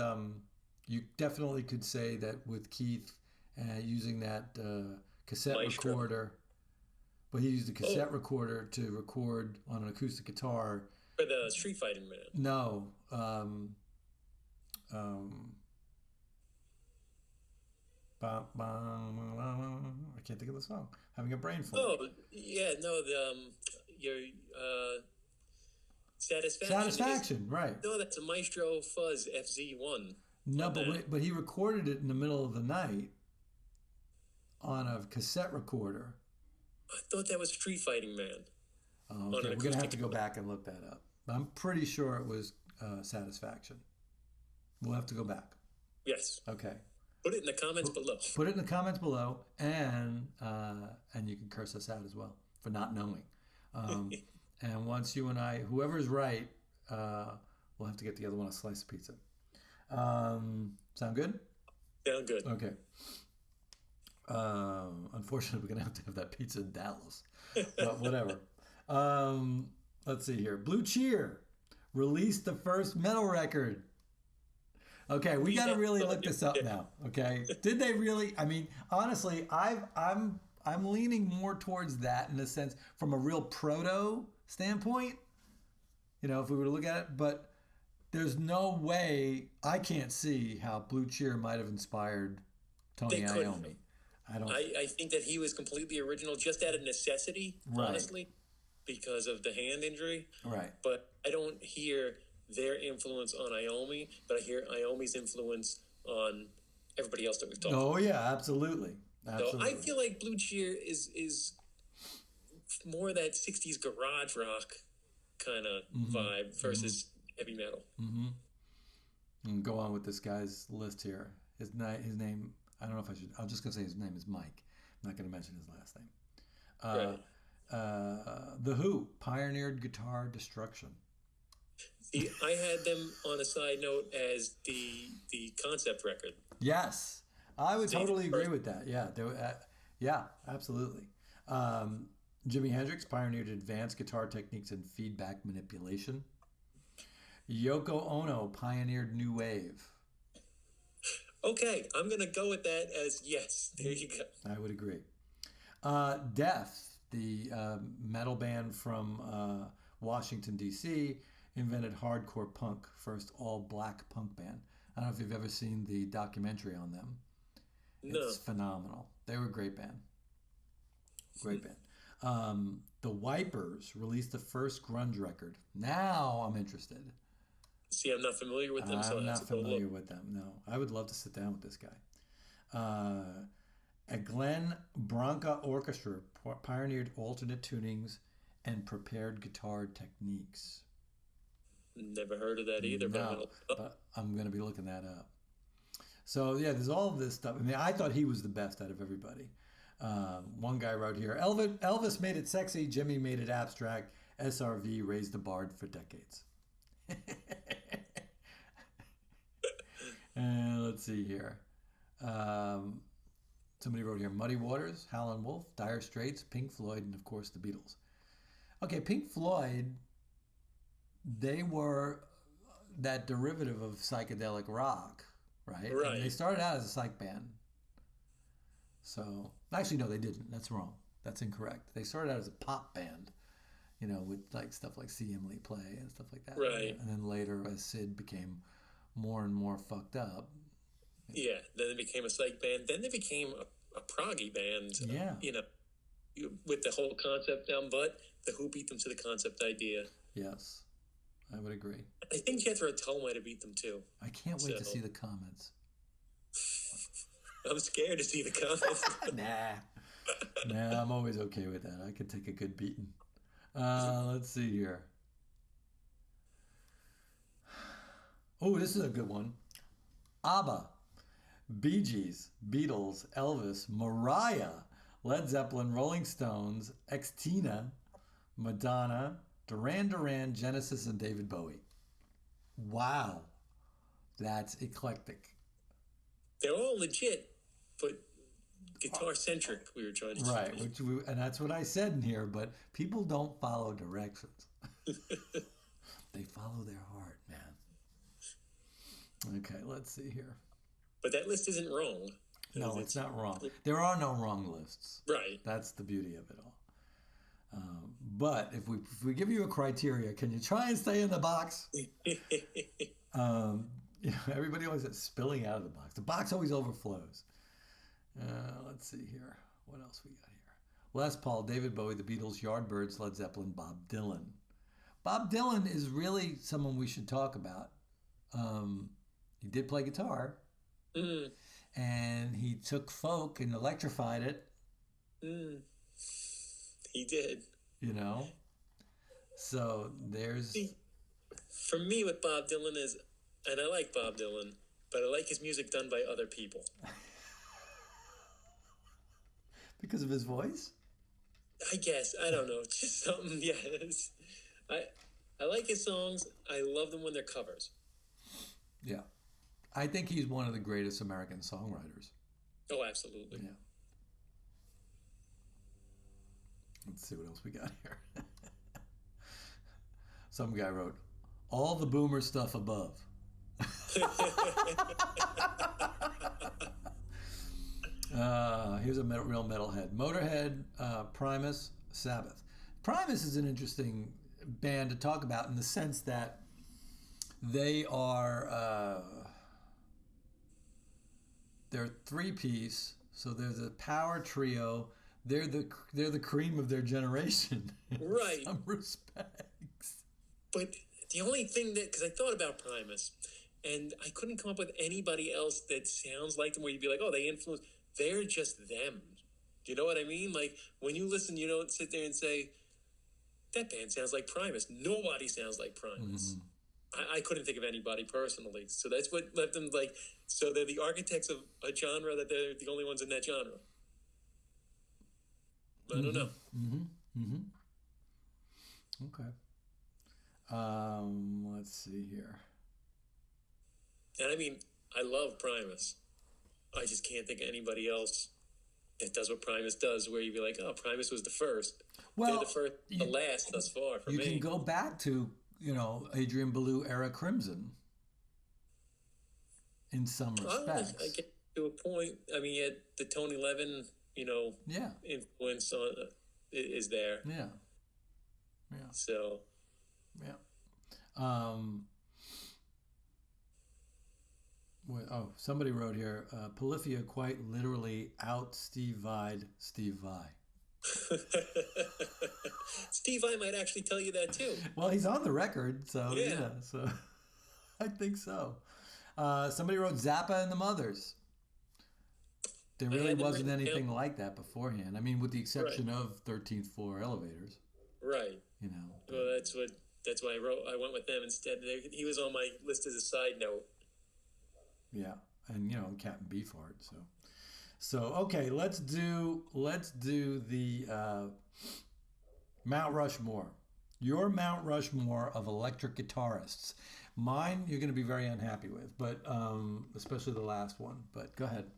S1: you definitely could say that with Keith using that cassette recorder. But he used a cassette recorder to record on an acoustic guitar.
S2: For the Street Fighting Man.
S1: No. I can't think of the song. Having a brain fog.
S2: Oh, yeah, no, your Satisfaction.
S1: Satisfaction, right.
S2: No, that's a Maestro Fuzz FZ1.
S1: No, but he recorded it in the middle of the night on a cassette recorder.
S2: I thought that was Street Fighting Man.
S1: Oh, okay. We're going to have to go back and look that up. I'm pretty sure it was Satisfaction. We'll have to go back.
S2: Yes.
S1: Okay.
S2: Put it in the comments below.
S1: Put it in the comments below, and you can curse us out as well for not knowing. And once you and I, whoever's right, we'll have to get together on a slice of pizza. Sound good?
S2: Sound good.
S1: Okay. Unfortunately, we're going to have that pizza in Dallas. But whatever. Let's see here. Blue Cheer released the first metal record. Okay, we got to really look this up now. Okay, did they really? I mean, honestly, I'm leaning more towards that in a sense from a real proto standpoint. If we were to look at it, but there's no way I can't see how Blue Cheer might have inspired Tony Iommi.
S2: I think that he was completely original, just out of necessity, honestly, because of the hand injury.
S1: Right.
S2: But I don't hear their influence on Iommi, but I hear Iommi's influence on everybody else that we've talked about.
S1: Oh, yeah, absolutely.
S2: So I feel like Blue Cheer is more that 60s garage rock kind of vibe versus heavy metal.
S1: Mm-hmm. And go on with this guy's list here. His name, I don't know if I should, I'm just going to say his name is Mike. I'm not going to mention his last name. The Who pioneered guitar destruction.
S2: I had them on a side note as the concept record.
S1: Yes, I would
S2: See,
S1: totally agree with that. Yeah, yeah, absolutely. Um, Jimi Hendrix pioneered advanced guitar techniques and feedback manipulation. Yoko Ono pioneered new wave.
S2: okay, I'm gonna go with that as yes. There you go.
S1: I would agree. Death, the metal band from Washington, D.C., invented hardcore punk, first all black punk band. I don't know if you've ever seen the documentary on them.
S2: No.
S1: It's phenomenal. They were a great band. Great band. The Wipers released the first grunge record. Now I'm interested.
S2: See, I'm not familiar with them, so
S1: I'm
S2: I have
S1: not
S2: to go look.
S1: familiar with them. No, I would love to sit down with this guy. A Glenn Branca Orchestra pioneered alternate tunings and prepared guitar techniques.
S2: Never heard of that either,
S1: No, but I'm going to be looking that up. So yeah, there's all of this stuff. I mean, I thought he was the best out of everybody. One guy wrote here, Elvis made it sexy, Jimmy made it abstract, SRV raised the bar for decades. Let's see here. Somebody wrote here, Muddy Waters, Howlin' Wolf, Dire Straits, Pink Floyd, and of course the Beatles. Okay, Pink Floyd, they were that derivative of psychedelic rock, right?
S2: Right.
S1: And they started out as a psych band. So, actually, no, they didn't. That's wrong. That's incorrect. They started out as a pop band, you know, with like stuff like C. Emily Play and stuff like that.
S2: Right.
S1: And then later, as Sid became more and more fucked up.
S2: Yeah, then they became a psych band. Then they became a proggy band.
S1: Yeah.
S2: You know, with the whole concept down, but the Who beat them to the concept idea.
S1: Yes, I would agree.
S2: I think Jethro Tull might have beat them too.
S1: I can't wait to see the comments.
S2: I'm scared to see the comments.
S1: Nah, I'm always okay with that. I could take a good beating. Let's see here. Oh, this is a good one. ABBA, Bee Gees, Beatles, Elvis, Mariah, Led Zeppelin, Rolling Stones, Tina, Madonna, Duran Duran, Genesis, and David Bowie. Wow, that's eclectic.
S2: They're all legit, but guitar centric. We were trying to
S1: right, and that's what I said in here. But people don't follow directions; they follow their heart, man. Okay, let's see here.
S2: But that list isn't wrong.
S1: No, it's not wrong. There are no wrong lists.
S2: Right.
S1: That's the beauty of it all. But if we give you a criteria, can you try and stay in the box? Everybody always says spilling out of the box. The box always overflows. Let's see here. What else we got here? Les Paul, David Bowie, the Beatles, Yardbirds, Led Zeppelin, Bob Dylan. Bob Dylan is really someone we should talk about. He did play guitar.
S2: Mm.
S1: And he took folk and electrified it.
S2: Mm. He did.
S1: You know? So there's...
S2: See, for me, with Bob Dylan is, and I like Bob Dylan, but I like his music done by other people.
S1: Because of his voice?
S2: I guess. I don't know. It's just something, yes. I like his songs. I love them when they're covers.
S1: Yeah. I think he's one of the greatest American songwriters.
S2: Oh, absolutely.
S1: Yeah. Let's see what else we got here. Some guy wrote, all the boomer stuff above. Here's a real metalhead. Motorhead, Primus, Sabbath. Primus is an interesting band to talk about in the sense that they are... they're three-piece, so they're the power trio. They're the cream of their generation,
S2: right?
S1: In some respects.
S2: But the only thing because I thought about Primus, and I couldn't come up with anybody else that sounds like them. Where you'd be like, oh, they influence. They're just them. Do you know what I mean? Like when you listen, you don't sit there and say, that band sounds like Primus. Nobody sounds like Primus. Mm-hmm. I couldn't think of anybody personally. So that's what left them like, so they're the architects of a genre that they're the only ones in that genre. I don't know.
S1: Mm-hmm. Mm-hmm. Okay. Let's see here.
S2: And I mean, I love Primus. I just can't think of anybody else that does what Primus does, where you'd be like, oh, Primus was the first. They're
S1: Well,
S2: the first, the last thus far for
S1: you
S2: me.
S1: can go back to, Adrian Belew era Crimson in some respects.
S2: I get to a point. I mean, yet the Tony Levin,
S1: Yeah.
S2: influence is there.
S1: Yeah. Yeah.
S2: So,
S1: Yeah. Somebody wrote here, Polyphia quite literally out Steve Vide Steve Vai.
S2: Steve I might actually tell you that too.
S1: Well, he's on the record, so
S2: Yeah.
S1: so I think so. Somebody wrote Zappa and the Mothers. There really wasn't anything like that beforehand. I mean, with the exception of 13th Floor Elevators.
S2: Right. Well, that's why I went with them instead. He was on my list as a side note.
S1: Yeah, and Captain Beefheart. So okay, let's do the Mount Rushmore. Your Mount Rushmore of electric guitarists. Mine, you're going to be very unhappy with, but especially the last one. But go ahead.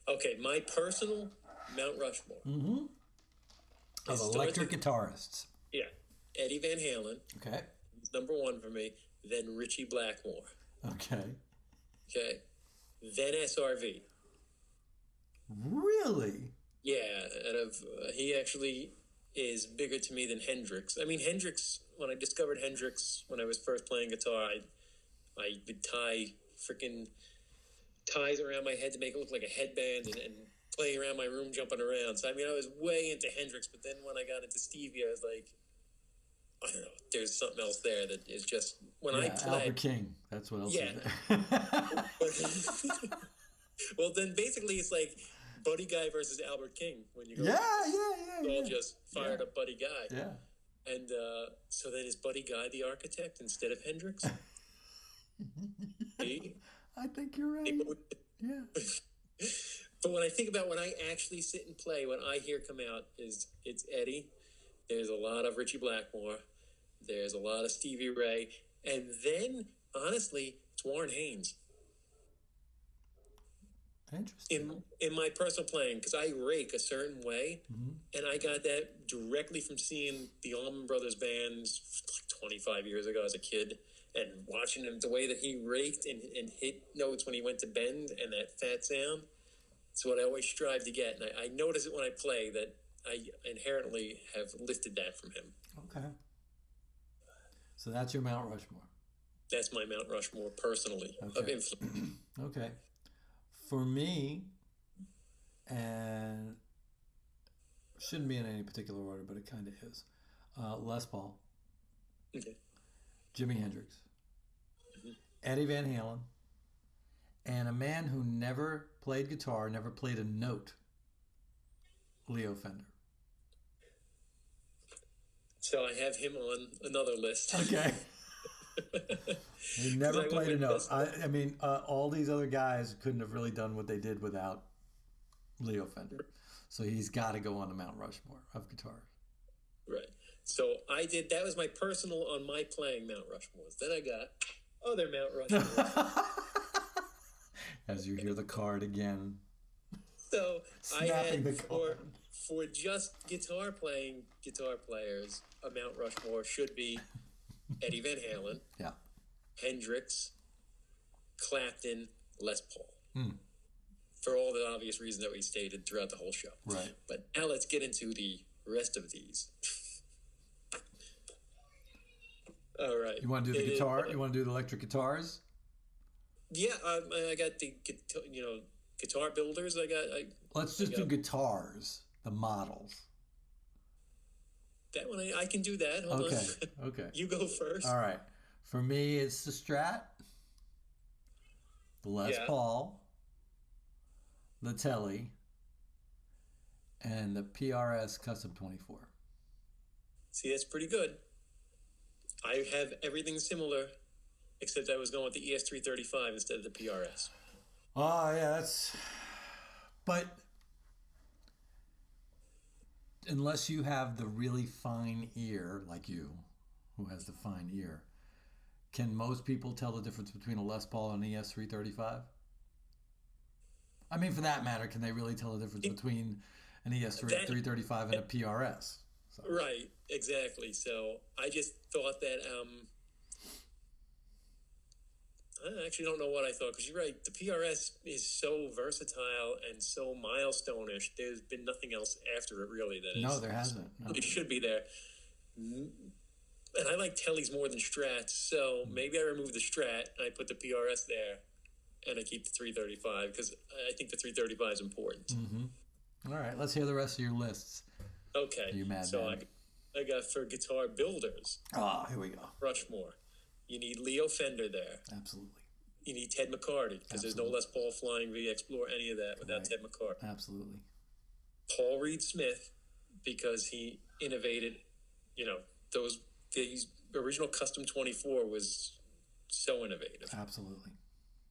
S2: Okay, my personal Mount Rushmore.
S1: Mm-hmm. Of electric guitarists.
S2: Yeah, Eddie Van Halen.
S1: Okay.
S2: He's number one for me. Then Richie Blackmore.
S1: Okay.
S2: Okay. Then SRV.
S1: Really?
S2: Yeah, he actually is bigger to me than Hendrix. I mean, Hendrix. When I discovered Hendrix when I was first playing guitar, I would tie freaking ties around my head to make it look like a headband and play around my room jumping around. So I mean, I was way into Hendrix, but then when I got into Stevie, I was like, I don't know, there's something else there that is just I play.
S1: Albert King. That's what else is there.
S2: Well, then basically it's like Buddy Guy versus Albert King when you go.
S1: Yeah.
S2: Just fired up Buddy Guy.
S1: Yeah.
S2: And so then is Buddy Guy the architect instead of Hendrix?
S1: I think you're right. Yeah.
S2: But when I think about when I actually sit and play, what I hear come out it's Eddie. There's a lot of Richie Blackmore. There's a lot of Stevie Ray. And then, honestly, it's Warren Haynes.
S1: Interesting.
S2: In my personal playing, because I rake a certain way, and I got that directly from seeing the Allman Brothers bands like 25 years ago as a kid, and watching him, the way that he raked and hit notes when he went to bend, and that fat sound. It's what I always strive to get, and I notice it when I play that I inherently have lifted that from him.
S1: Okay. So that's your Mount Rushmore.
S2: That's my Mount Rushmore personally of influence.
S1: Okay. For me, and shouldn't be in any particular order, but it kind of is. Les Paul.
S2: Okay.
S1: Jimi Hendrix. Eddie Van Halen. And a man who never played guitar, never played a note. Leo Fender.
S2: So I have him on another list.
S1: Okay. He never played a note. I mean, all these other guys couldn't have really done what they did without Leo Fender. So he's got to go on the Mount Rushmore of guitars.
S2: Right. So I did, that was my personal on my playing Mount Rushmores. Then I got other Mount Rushmores.
S1: As you hear the card again.
S2: So
S1: Snapping
S2: I had for just guitar players, a Mount Rushmore should be Eddie Van Halen,
S1: yeah,
S2: Hendrix, Clapton, Les Paul.
S1: Mm.
S2: For all the obvious reasons that we stated throughout the whole show.
S1: Right.
S2: But now let's get into the rest of these. All right.
S1: You want to do the guitar? You want to do the electric guitars?
S2: Yeah, I got the guitar builders.
S1: Let's just do guitars, the models.
S2: That one I can do that. Hold on.
S1: Okay.
S2: You go first.
S1: All right. For me, it's the Strat, the Les Paul, the Tele, and the PRS Custom 24.
S2: See, that's pretty good. I have everything similar, except I was going with the ES335 instead of the PRS.
S1: Oh, yeah, that's... But unless you have the really fine ear, like you, who has the fine ear. Can most people tell the difference between a Les Paul and an ES335? I mean, for that matter, can they really tell the difference between an ES335 and a PRS? So.
S2: Right, exactly. So I just thought that I actually don't know what I thought, because you're right. The PRS is so versatile and so milestone-ish. There's been nothing else after it, really.
S1: No, there hasn't. No.
S2: It should be there. And I like Tellys more than Strats, so maybe I remove the Strat and I put the PRS there, and I keep the 335, because I think the 335 is important.
S1: Mm-hmm. All right, let's hear the rest of your lists.
S2: Okay.
S1: You mad
S2: so
S1: man?
S2: I got for guitar builders.
S1: Oh, here we go.
S2: Rushmore. You need Leo Fender there.
S1: Absolutely.
S2: You need Ted McCarty, because there's no Les Paul Flying V Explore, any of that without Ted McCarty.
S1: Absolutely.
S2: Paul Reed Smith, because he innovated, these original Custom 24 was so innovative.
S1: Absolutely.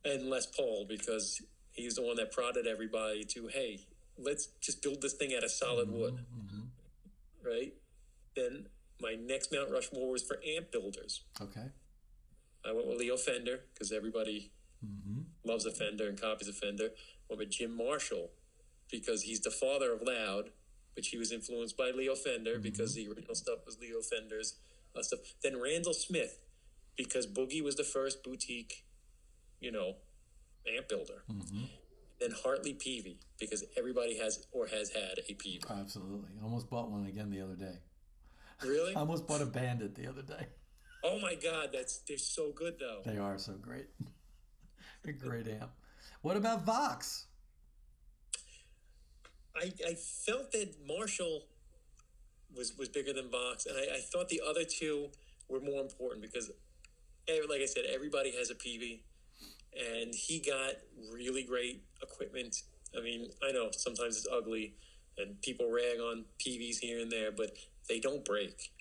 S2: And Les Paul, because he's the one that prodded everybody to, hey, let's just build this thing out of solid wood. Mm-hmm. Right? Then my next Mount Rushmore was for amp builders.
S1: Okay.
S2: I went with Leo Fender, because everybody loves a Fender and copies a Fender. I went with Jim Marshall, because he's the father of loud, which he was influenced by Leo Fender, because the original stuff was Leo Fender's stuff. Then Randall Smith, because Boogie was the first boutique, amp builder. Mm-hmm. Then Hartley Peavy, because everybody has or has had a Peavy.
S1: Absolutely. I almost bought one again the other day.
S2: Really?
S1: I almost bought a Bandit the other day.
S2: Oh my God, they're so good though.
S1: They are so great. A great amp. What about Vox?
S2: I felt that Marshall was bigger than Vox, and I thought the other two were more important, because, like I said, everybody has a PV, and he got really great equipment. I mean, I know sometimes it's ugly, and people rag on PVs here and there, but they don't break.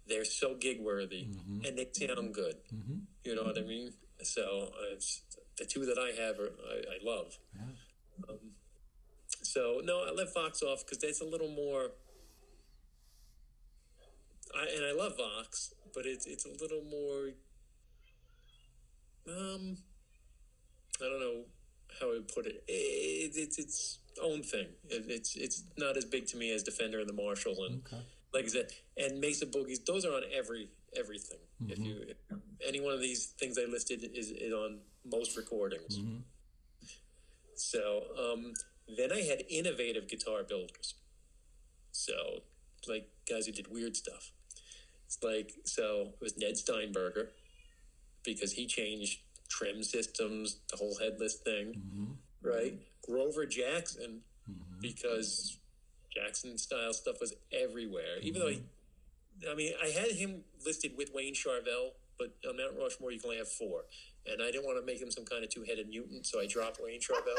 S2: They're so gig worthy, and they sound good. Mm-hmm. You know what I mean? So the two that I have I love. Yeah. So no, I left Vox off because that's a little more. I love Vox, but it's a little more. I don't know how I would put it. It's its own thing. It's not as big to me as Defender and the Marshall, and like I said, and Mesa Boogies. Those are on everything. Mm-hmm. If any one of these things I listed is on most recordings. Mm-hmm. So then I had innovative guitar builders. So like guys who did weird stuff. It's like, so it was Ned Steinberger, because he changed trim systems, the whole headless thing, right? Grover Jackson, because Jackson style stuff was everywhere. Even though I had him listed with Wayne Charvel, but on Mount Rushmore you can only have 4, and I didn't want to make him some kind of two-headed mutant, so I dropped Wayne Charvel.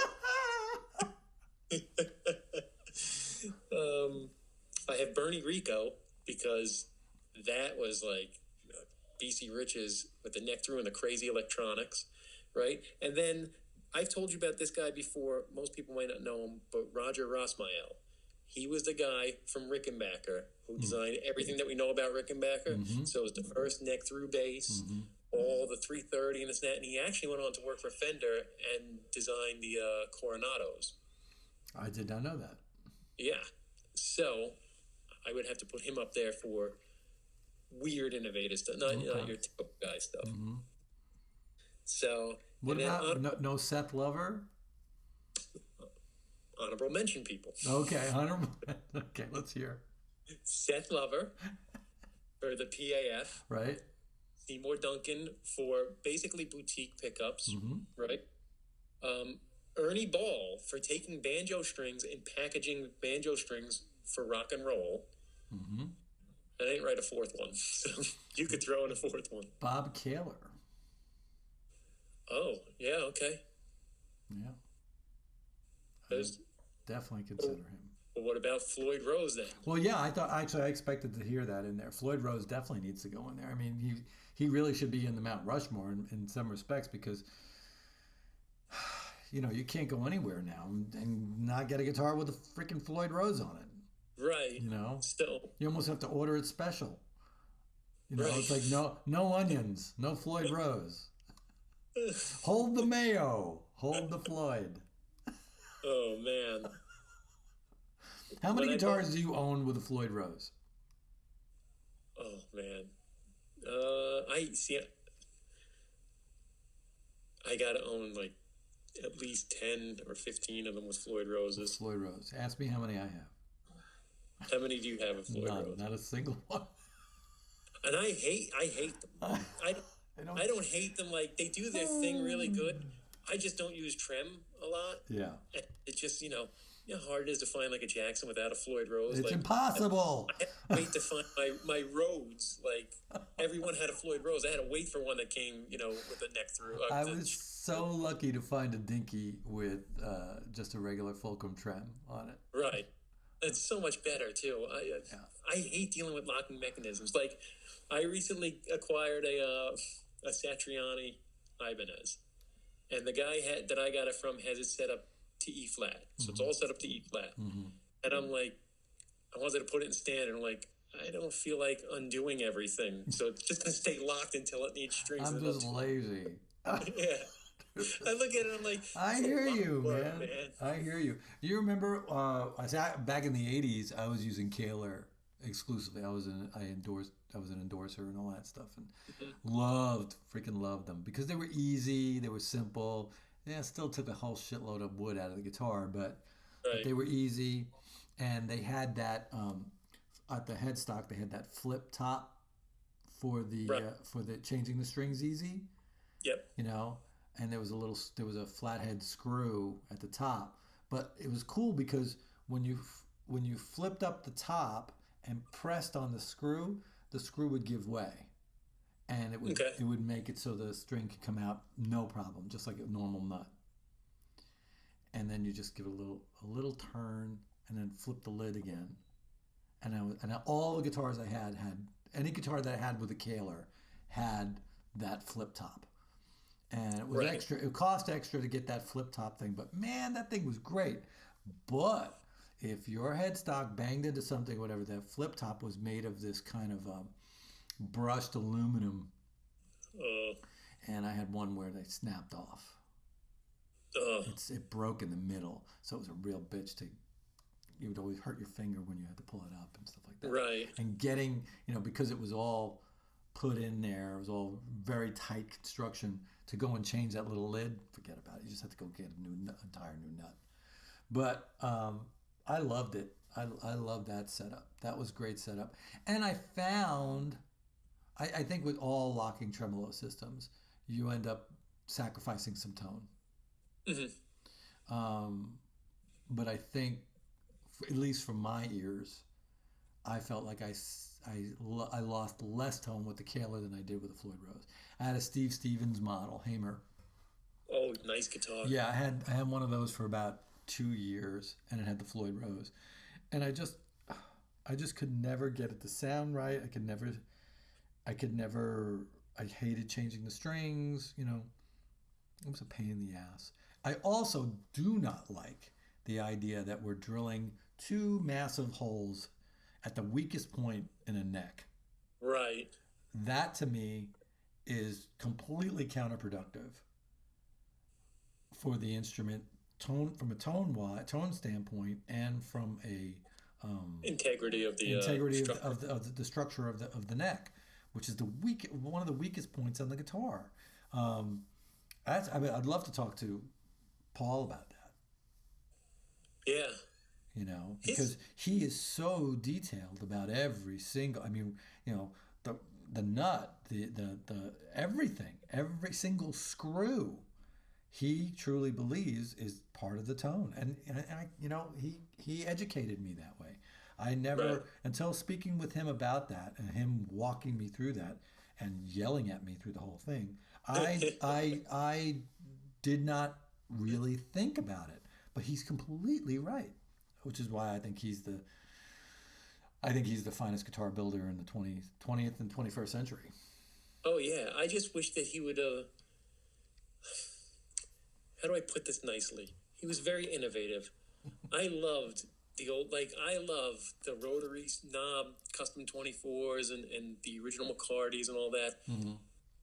S2: I have Bernie Rico, because that was like BC Riches with the neck through and the crazy electronics, right? And then I've told you about this guy before. Most people might not know him, but Roger Rossmael. He was the guy from Rickenbacker who designed everything that we know about Rickenbacker. Mm-hmm. So it was the first neck through bass, all the 330 and this and that. And he actually went on to work for Fender and designed the Coronados.
S1: I did not know that.
S2: Yeah. So I would have to put him up there for weird, innovative stuff, not your typical guy stuff. Mm-hmm. So
S1: what about no Seth Lover?
S2: Honorable mention people.
S1: Okay, honorable. Okay, let's hear.
S2: Seth Lover for the PAF.
S1: Right.
S2: Seymour Duncan for basically boutique pickups. Right. Ernie Ball for taking banjo strings and packaging banjo strings for rock and roll. I didn't write a 4th one, so you could throw in a 4th one.
S1: Bob Kaler.
S2: Oh, yeah, okay.
S1: Yeah. Definitely consider him.
S2: Well, what about Floyd Rose then?
S1: Well, yeah, I expected to hear that in there. Floyd Rose definitely needs to go in there. I mean, he really should be in the Mount Rushmore in some respects, because you can't go anywhere now and not get a guitar with a freaking Floyd Rose on it.
S2: Right.
S1: Still, you almost have to order it special. You know,
S2: Right.
S1: it's like no onions, no Floyd Rose. Hold the mayo, hold the Floyd.
S2: Oh man.
S1: How many
S2: When I bought
S1: guitars do you own with a Floyd Rose?
S2: Oh man. I see. I gotta own like at least 10 or 15 of them with Floyd Roses.
S1: Floyd Rose. Ask me how many I have.
S2: How many do you have of Floyd
S1: None,
S2: Rose?
S1: not a single one.
S2: And I hate them. I
S1: I don't.
S2: I don't hate them. Like they do their thing really good. I just don't use trem a lot.
S1: Yeah,
S2: It's just you know how hard it is to find like a Jackson without a Floyd Rose.
S1: it's
S2: Like
S1: impossible.
S2: I had to wait to find my Rhodes. Like everyone had a Floyd Rose. I had to wait for one that came with a neck through.
S1: I was so lucky to find a dinky with just a regular Fulcrum trem on it.
S2: Right. It's so much better too.
S1: Yeah.
S2: I hate dealing with locking mechanisms. Like I recently acquired a Satriani Ibanez, and the guy that I got it from has it set up to E flat, so it's all set up to E flat. And I'm like, I wanted to put it in standard. I'm like, I don't feel like undoing everything, so it's just gonna stay locked until it needs strings.
S1: I'm just lazy.
S2: Yeah. I look at it, I'm like,
S1: I
S2: it's a
S1: hear
S2: lot of
S1: you,
S2: work,
S1: man. I hear you. You remember back in the '80s, I was using Kahler exclusively. I was an endorser and all that stuff, and freaking loved them because they were easy, they were simple. Yeah, still took a whole shitload of wood out of the guitar, but
S2: Right.
S1: they were easy, and they had that at the headstock. They had that flip top for the
S2: Right.
S1: changing the strings easy.
S2: Yep.
S1: You know, and there was a flathead screw at the top, but it was cool because when you flipped up the top and pressed on the screw would give way, and
S2: Okay.
S1: it would make it so the string could come out no problem, just like a normal nut. And then you just give it a little turn and then flip the lid again. And all the guitars I had any guitar that I had with a Kahler had that flip top. And it was
S2: Right.
S1: extra. It cost extra to get that flip top thing, but man, that thing was great. But if your headstock banged into something, whatever, that flip top was made of this kind of brushed aluminum,
S2: Uh,
S1: and I had one where they snapped off.
S2: uh,
S1: It broke in the middle, so it was a real bitch to. You would always hurt your finger when you had to pull it up and stuff like that.
S2: right.
S1: And getting, because it was all put in there, it was all very tight construction. To go and change that little lid, forget about it. You just have to go get an entire new nut. But I loved it. I loved that setup. That was great setup. And I found, I think with all locking tremolo systems, you end up sacrificing some tone. But I think, at least from my ears, I felt like I lost less tone with the Kahler than I did with the Floyd Rose. I had a Steve Stevens model, Hamer.
S2: Oh, nice guitar.
S1: Yeah, I had one of those for about 2 years, and it had the Floyd Rose, and I just could never get it to sound right. I hated changing the strings. It was a pain in the ass. I also do not like the idea that we're drilling two massive holes at the weakest point in a neck.
S2: Right.
S1: That to me is completely counterproductive for the instrument from a tone standpoint, and from a
S2: Integrity of the
S1: integrity
S2: structure.
S1: of the structure of the neck, which is one of the weakest points on the guitar. I'd love to talk to Paul about that.
S2: Yeah.
S1: Because he is so detailed about every single. The nut, the everything, every single screw. He truly believes is part of the tone, and he educated me that way. I never,
S2: Right.
S1: until speaking with him about that and him walking me through that and yelling at me through the whole thing, I did not really think about it. But he's completely right, which is why I think he's the finest guitar builder in the 20th and 21st century.
S2: Oh yeah. I just wish that he would. How do I put this nicely? He was very innovative. I loved the old, like, I love the rotary knob custom 24s and the original McCartys and all that.
S1: Mm-hmm.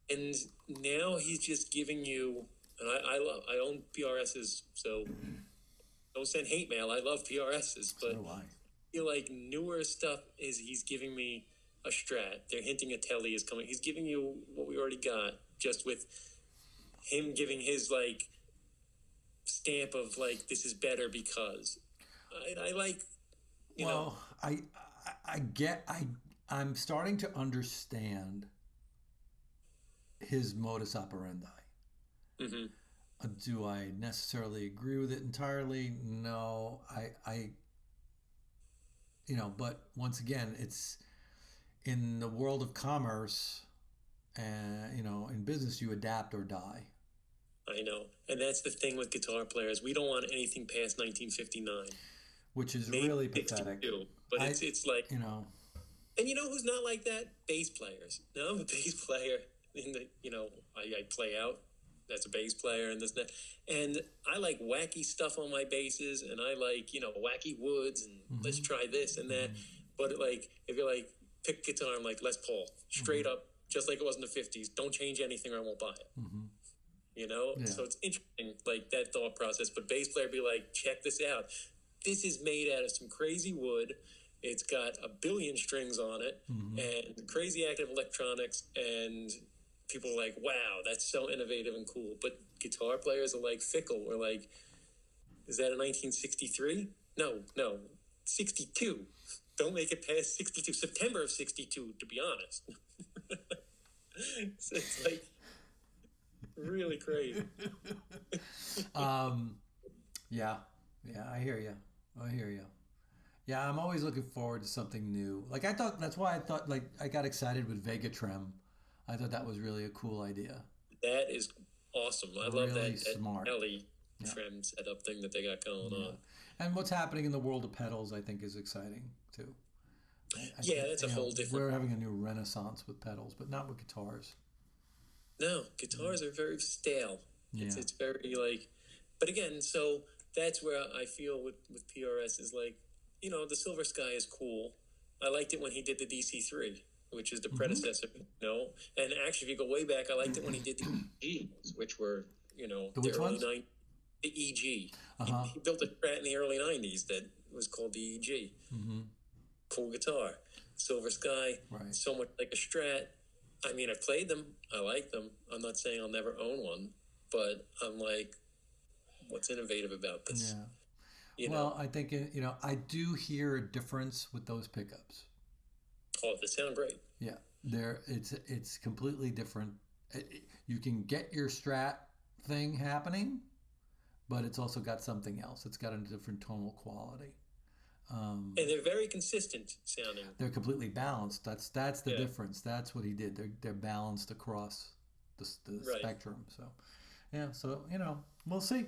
S2: And now he's just giving you, and I own PRSs, so don't send hate mail. I love PRSs, but
S1: So do I.
S2: I feel like newer stuff is he's giving me a Strat. They're hinting a Telly is coming. He's giving you what we already got, just with him giving his like stamp of like this is better because I like, you know.
S1: Well, I'm starting to understand his modus operandi.
S2: Mm-hmm.
S1: Do I necessarily agree with it entirely? No, but once again, it's in the world of commerce, and in business, you adapt or die.
S2: I know, and that's the thing with guitar players. We don't want anything past 1959,
S1: Which is
S2: maybe
S1: really pathetic.
S2: 62, but it's like, and you know who's not like that? Bass players. Now I'm a bass player. I play out. That's a bass player and this and that. And I like wacky stuff on my basses, and I like, wacky woods, and let's try this and that. But like, if you're like, pick guitar, I'm like, Les Paul, straight up, just like it was in the 50s. Don't change anything or I won't buy it.
S1: Yeah.
S2: So it's interesting, like that thought process. But bass player be like, check this out. This is made out of some crazy wood. It's got a billion strings on it and crazy active electronics, and people are like, wow, that's so innovative and cool. But guitar players are like fickle. We're like, is that a 1963? No, 62. Don't make it past 62. September of 62, to be honest. So it's like really crazy.
S1: Yeah, I hear you. Yeah, I'm always looking forward to something new. Like that's why I thought, like, I got excited with Vega Trem. I thought that was really a cool idea.
S2: That is awesome. I love
S1: Really
S2: that
S1: smart.
S2: Ellie Trem setup thing that they got going on.
S1: And what's happening in the world of pedals, I think, is exciting too.
S2: That's a whole different.
S1: We're having a new renaissance with pedals, but not with guitars.
S2: No, guitars are very stale.
S1: Yeah.
S2: It's very like, but again, so that's where I feel with PRS is like, the Silver Sky is cool. I liked it when he did the DC3, which is the predecessor, And actually, if you go way back, I liked it when he did the EGs, which were, the early 90s. The EG. He built a Strat in the early 90s that was called the EG. Cool guitar. Silver Sky,
S1: right.
S2: So much like a Strat. I mean, I've played them. I like them. I'm not saying I'll never own one, but I'm like, what's innovative about this?
S1: Yeah. Well, I think, I do hear a difference with those pickups.
S2: Oh, they sound great.
S1: Yeah. It's completely different. You can get your Strat thing happening, but it's also got something else. It's got a different tonal quality.
S2: And they're very consistent sounding.
S1: They're completely balanced. That's the difference. That's what he did. They're balanced across the spectrum. So, So we'll see.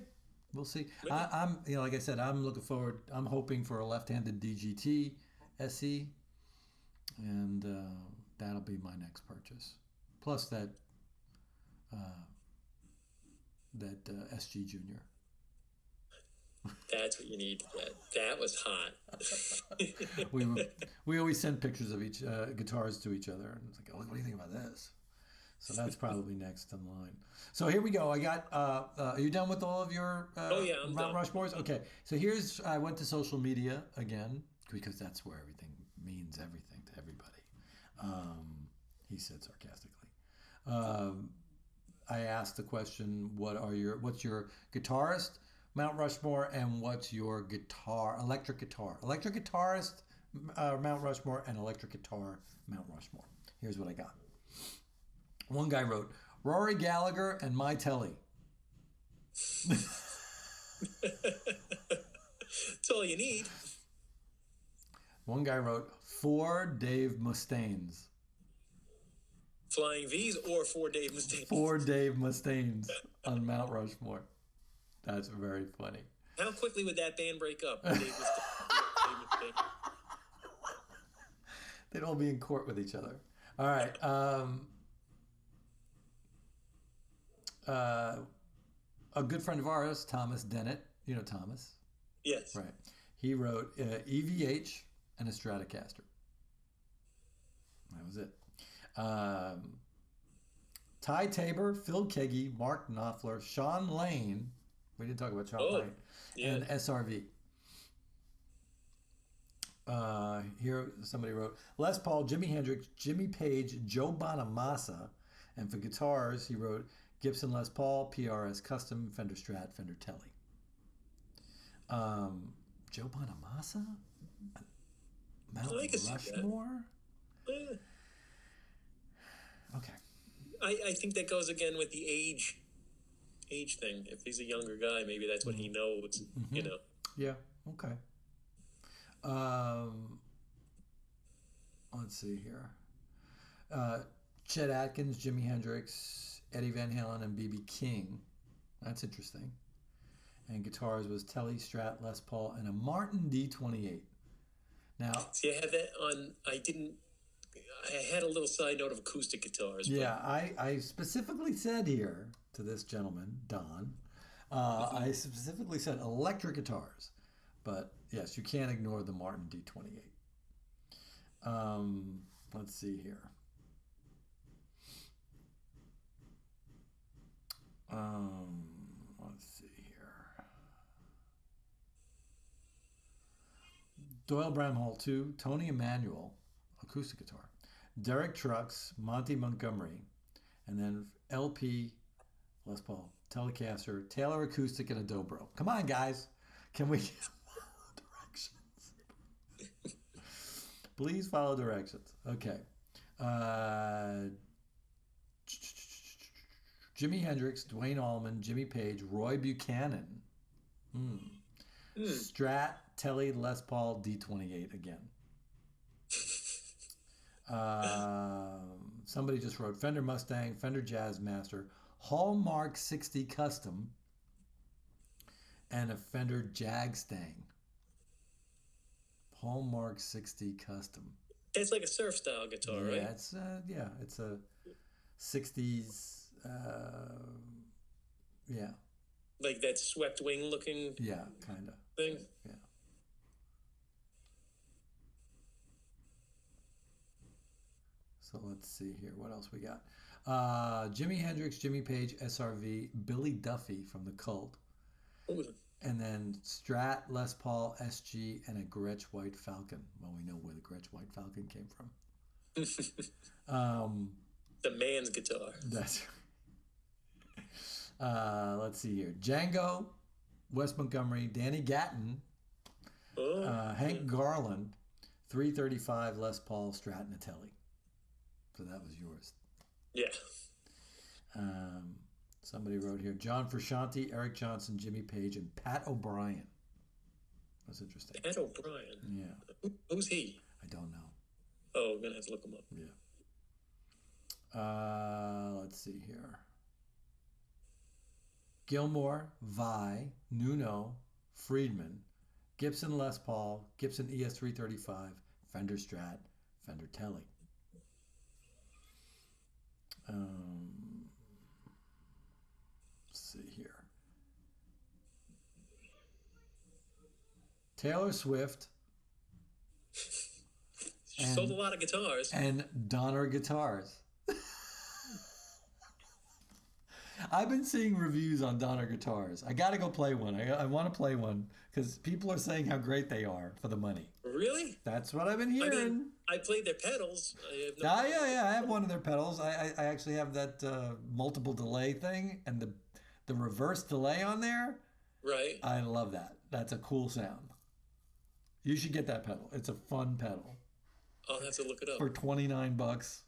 S1: I'm like I said, I'm looking forward. I'm hoping for a left-handed DGT SE, and that'll be my next purchase. Plus that SG Junior.
S2: That's what you need to get. That was hot.
S1: we always send pictures of each guitars to each other, and it's like, oh, what do you think about this? So that's probably next in line. So here we go. I got. Are you done with all of your
S2: I'm
S1: Mount
S2: done.
S1: Rushmores? Okay. So I went to social media again because that's where everything means everything to everybody. He said sarcastically. I asked the question, what's your guitarist Mount Rushmore, and what's your electric guitarist Mount Rushmore, and electric guitar Mount Rushmore. Here's what I got. One guy wrote Rory Gallagher and My Telly.
S2: That's all you need.
S1: One guy wrote 4 Dave Mustaines.
S2: Flying V's or 4 Dave Mustaines?
S1: 4 Dave Mustaines on Mount Rushmore. That's very funny.
S2: How quickly would that band break up? Dave Mustaine?
S1: They'd all be in court with each other. All right. A good friend of ours, Thomas Dennett. You know Thomas?
S2: Yes.
S1: Right. He wrote EVH and a Stratocaster. That was it. Ty Tabor, Phil Keggy, Mark Knopfler, Sean Lane. We didn't talk about Sean Lane. Yeah. And SRV. Here somebody wrote Les Paul, Jimi Hendrix, Jimmy Page, Joe Bonamassa, and for guitars he wrote Gibson Les Paul, PRS Custom, Fender Strat, Fender Tele. Joe Bonamassa, Mount Rushmore. Okay.
S2: I think that goes again with the age thing. If he's a younger guy, maybe that's what he knows. You know.
S1: Yeah. Okay. Let's see here. Chet Atkins, Jimi Hendrix, Eddie Van Halen, and B.B. King. That's interesting. And guitars was Tele, Strat, Les Paul, and a Martin D28. Now,
S2: see, I had that on. I had a little side note of acoustic guitars.
S1: Yeah, I specifically said here to this gentleman, Don, I specifically said electric guitars. But yes, you can't ignore the Martin D28. Let's see here. Let's see here. Doyle Bramhall 2, Tony Emanuel, acoustic guitar. Derek Trucks, Monty Montgomery, and then LP, Les Paul, Telecaster, Taylor Acoustic, and a Dobro. Come on, guys. Can we follow directions? Please follow directions. Okay. Jimi Hendrix, Dwayne Allman, Jimmy Page, Roy Buchanan. Strat, Tele, Les Paul, D28 again. Somebody just wrote Fender Mustang, Fender Jazz Master, Hallmark 60 Custom, and a Fender Jagstang. Hallmark 60 Custom.
S2: It's like a surf style guitar, right?
S1: It's a 60s. Yeah.
S2: Like that swept wing looking.
S1: Yeah, kind of
S2: thing.
S1: Yeah. So let's see here. What else we got? Jimi Hendrix, Jimmy Page, SRV, Billy Duffy from The Cult.
S2: Ooh.
S1: And then Strat, Les Paul, SG, and a Gretsch White Falcon. Well, we know where the Gretsch White Falcon came from.
S2: The man's guitar.
S1: That's right. Let's see here. Django, Wes Montgomery, Danny Gatton, Hank Garland, 335 Les Paul, Strat, and a Tele. So that was yours.
S2: Yeah.
S1: Somebody wrote here, John Frusciante, Eric Johnson, Jimmy Page, and Pat O'Brien. That's interesting.
S2: Pat O'Brien?
S1: Yeah.
S2: Who's he?
S1: I don't know.
S2: Oh, we're going to have to look him up.
S1: Yeah. Let's see here. Gilmore, Vi, Nuno, Friedman, Gibson Les Paul, Gibson ES335, Fender Strat, Fender Tele. Let's see here. Taylor Swift.
S2: She sold a lot of guitars.
S1: And Donner Guitars. I've been seeing reviews on Donner Guitars. I got to go play one. I want to play one because people are saying how great they are for the money.
S2: Really?
S1: That's what I've been hearing.
S2: I mean, I played their pedals.
S1: Yeah. I have one of their pedals. I actually have that multiple delay thing and the reverse delay on there.
S2: Right.
S1: I love that. That's a cool sound. You should get that pedal. It's a fun pedal.
S2: I'll have to look it up.
S1: For $29.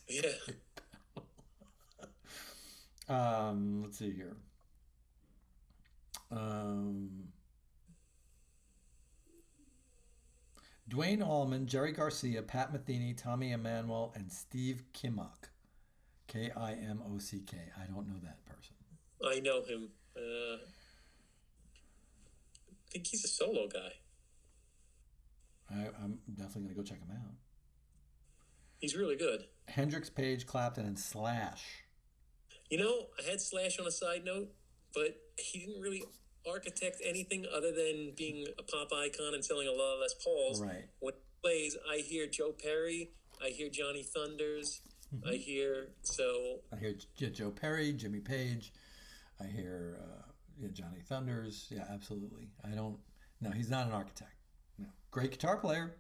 S2: Yeah.
S1: Let's see here. Dwayne Allman, Jerry Garcia, Pat Metheny, Tommy Emmanuel, and Steve Kimock. K-I-M-O-C-K. I don't know that person.
S2: I know him. I think he's a solo guy.
S1: I'm definitely going to go check him out.
S2: He's really good.
S1: Hendrix, Page, Clapton, and Slash.
S2: You know, I had Slash on a side note, but he didn't really architect anything other than being a pop icon and selling a lot of Les Pauls.
S1: Right.
S2: When he plays, I hear Joe Perry, I hear Johnny Thunders, I hear
S1: Joe Perry, Jimmy Page. I hear Johnny Thunders. Yeah, absolutely. No, he's not an architect. No. Great guitar player.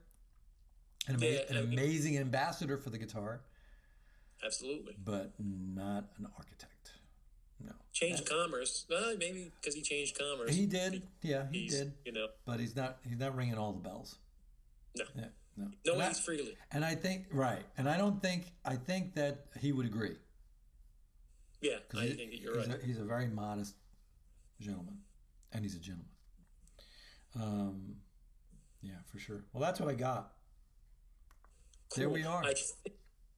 S1: An amazing ambassador for the guitar.
S2: Absolutely.
S1: But not an architect. No.
S2: Changed commerce. Maybe because he changed commerce.
S1: He did. Yeah, he did.
S2: You know.
S1: But he's not ringing all the bells.
S2: No.
S1: Yeah, no.
S2: No one's freely.
S1: And I think, right. And I think that he would agree.
S2: Yeah, I think that you're right.
S1: He's a very modest gentleman. And he's a gentleman. Yeah, for sure. Well, that's what I got. Cool. There we are.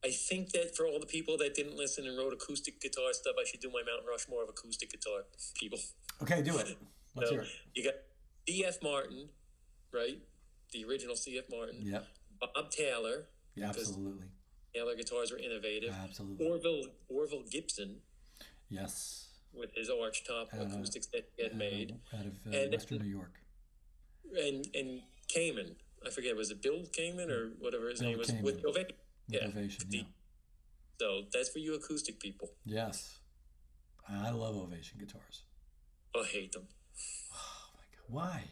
S2: I think that for all the people that didn't listen and wrote acoustic guitar stuff, I should do my Mount Rushmore of acoustic guitar people.
S1: Okay, do it. Let's hear it.
S2: You got C.F. Martin, right? The original C.F. Martin.
S1: Yep.
S2: Bob Taylor.
S1: Yeah, absolutely.
S2: Taylor guitars were innovative.
S1: Absolutely.
S2: Orville Gibson.
S1: Yes.
S2: With his archtop acoustics that he had made.
S1: Out of Western New York.
S2: And Kamen. I forget, was it Bill Kamen or whatever his name was?
S1: Kamen.
S2: With Ovation.
S1: Ovation, yeah.
S2: So that's for you acoustic people.
S1: Yes. I love Ovation guitars.
S2: I hate them.
S1: Oh, my God. Why?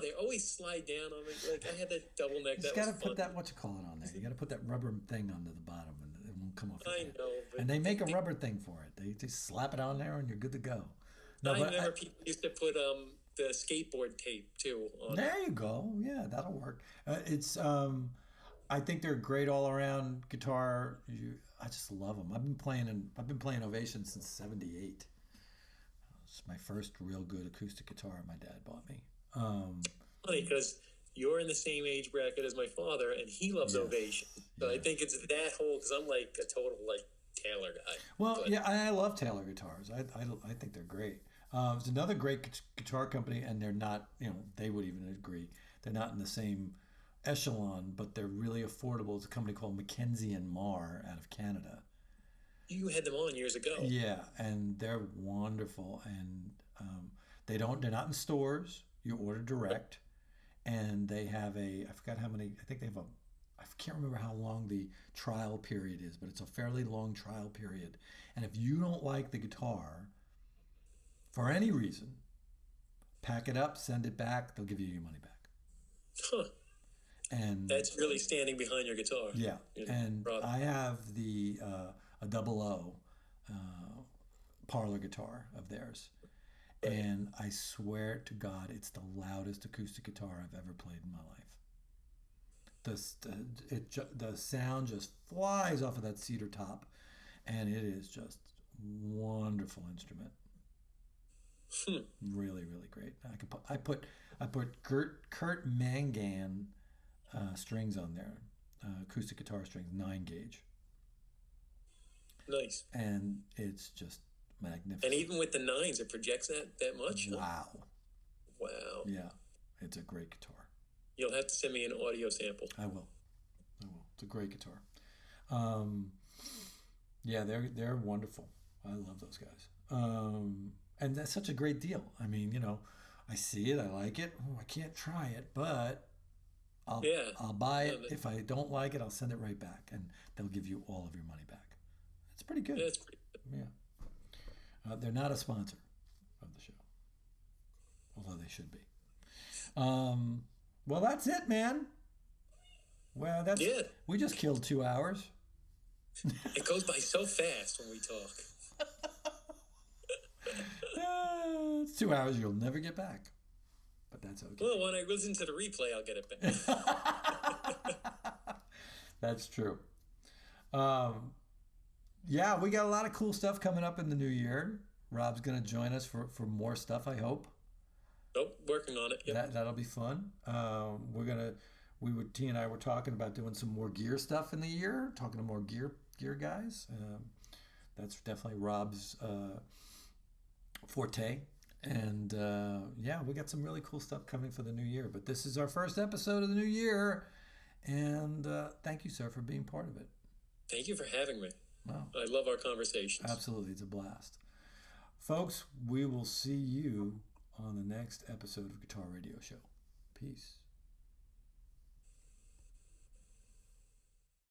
S2: They always slide down on me. Like, I had that double neck.
S1: You got to put that, on there. You got to put that rubber thing onto the bottom and it won't come off.
S2: I know.
S1: And they make a rubber thing for it. They just slap it on there and you're good to go.
S2: No, I remember people used to put the skateboard tape too on
S1: there you go. Yeah, that'll work. I think they're a great all around guitar. I just love them. I've been playing Ovation since '78. It's my first real good acoustic guitar my dad bought me.
S2: Funny because you're in the same age bracket as my father, and he loves Ovation. So I think it's that whole because I'm like a total Taylor guy.
S1: Well, I love Taylor guitars. I think they're great. It's another great guitar company, and they're not. They would even agree. They're not in the same echelon, but they're really affordable. It's a company called Mackenzie and Marr out of Canada.
S2: You had them on years ago.
S1: Yeah, and they're wonderful, and they're not in stores. You order direct, and they have I forgot how many. I think they have I can't remember how long the trial period is, but it's a fairly long trial period. And if you don't like the guitar, for any reason, pack it up, send it back. They'll give you your money back.
S2: Huh. And that's really standing behind your guitar.
S1: Yeah, and I have a 00 parlor guitar of theirs, and I swear to God, it's the loudest acoustic guitar I've ever played in my life. The sound just flies off of that cedar top, and it is just wonderful instrument. Really, really great. I put Kurt Mangan strings on there, acoustic guitar strings, 9-gauge.
S2: Nice.
S1: And it's just magnificent.
S2: And even with the 9s, it projects that much?
S1: Wow.
S2: Yeah.
S1: It's a great guitar.
S2: You'll have to send me an audio sample.
S1: I will. It's a great guitar. Yeah, they're wonderful. I love those guys. And that's such a great deal. I mean, I see it, I like it. Oh, I can't try it, but I'll buy it. If I don't like it, I'll send it right back, and they'll give you all of your money back. It's pretty good.
S2: Yeah, it's pretty good.
S1: Yeah. They're not a sponsor of the show, although they should be. Well, that's it, man. Well, we just killed 2 hours.
S2: It goes by so fast when we talk.
S1: It's 2 hours you'll never get back, but that's okay.
S2: Well, when I listen to the replay, I'll get it back.
S1: That's true. Yeah, we got a lot of cool stuff coming up in the new year. Rob's going to join us for more stuff, I hope.
S2: Nope, working on it. Yep.
S1: That'll be fun. T and I were talking about doing some more gear stuff in the year, talking to more gear guys. That's definitely Rob's forte. And we got some really cool stuff coming for the new year. But this is our first episode of the new year. And thank you, sir, for being part of it.
S2: Thank you for having me.
S1: Wow.
S2: I love our conversations.
S1: Absolutely. It's a blast. Folks, we will see you on the next episode of Guitar Radio Show. Peace.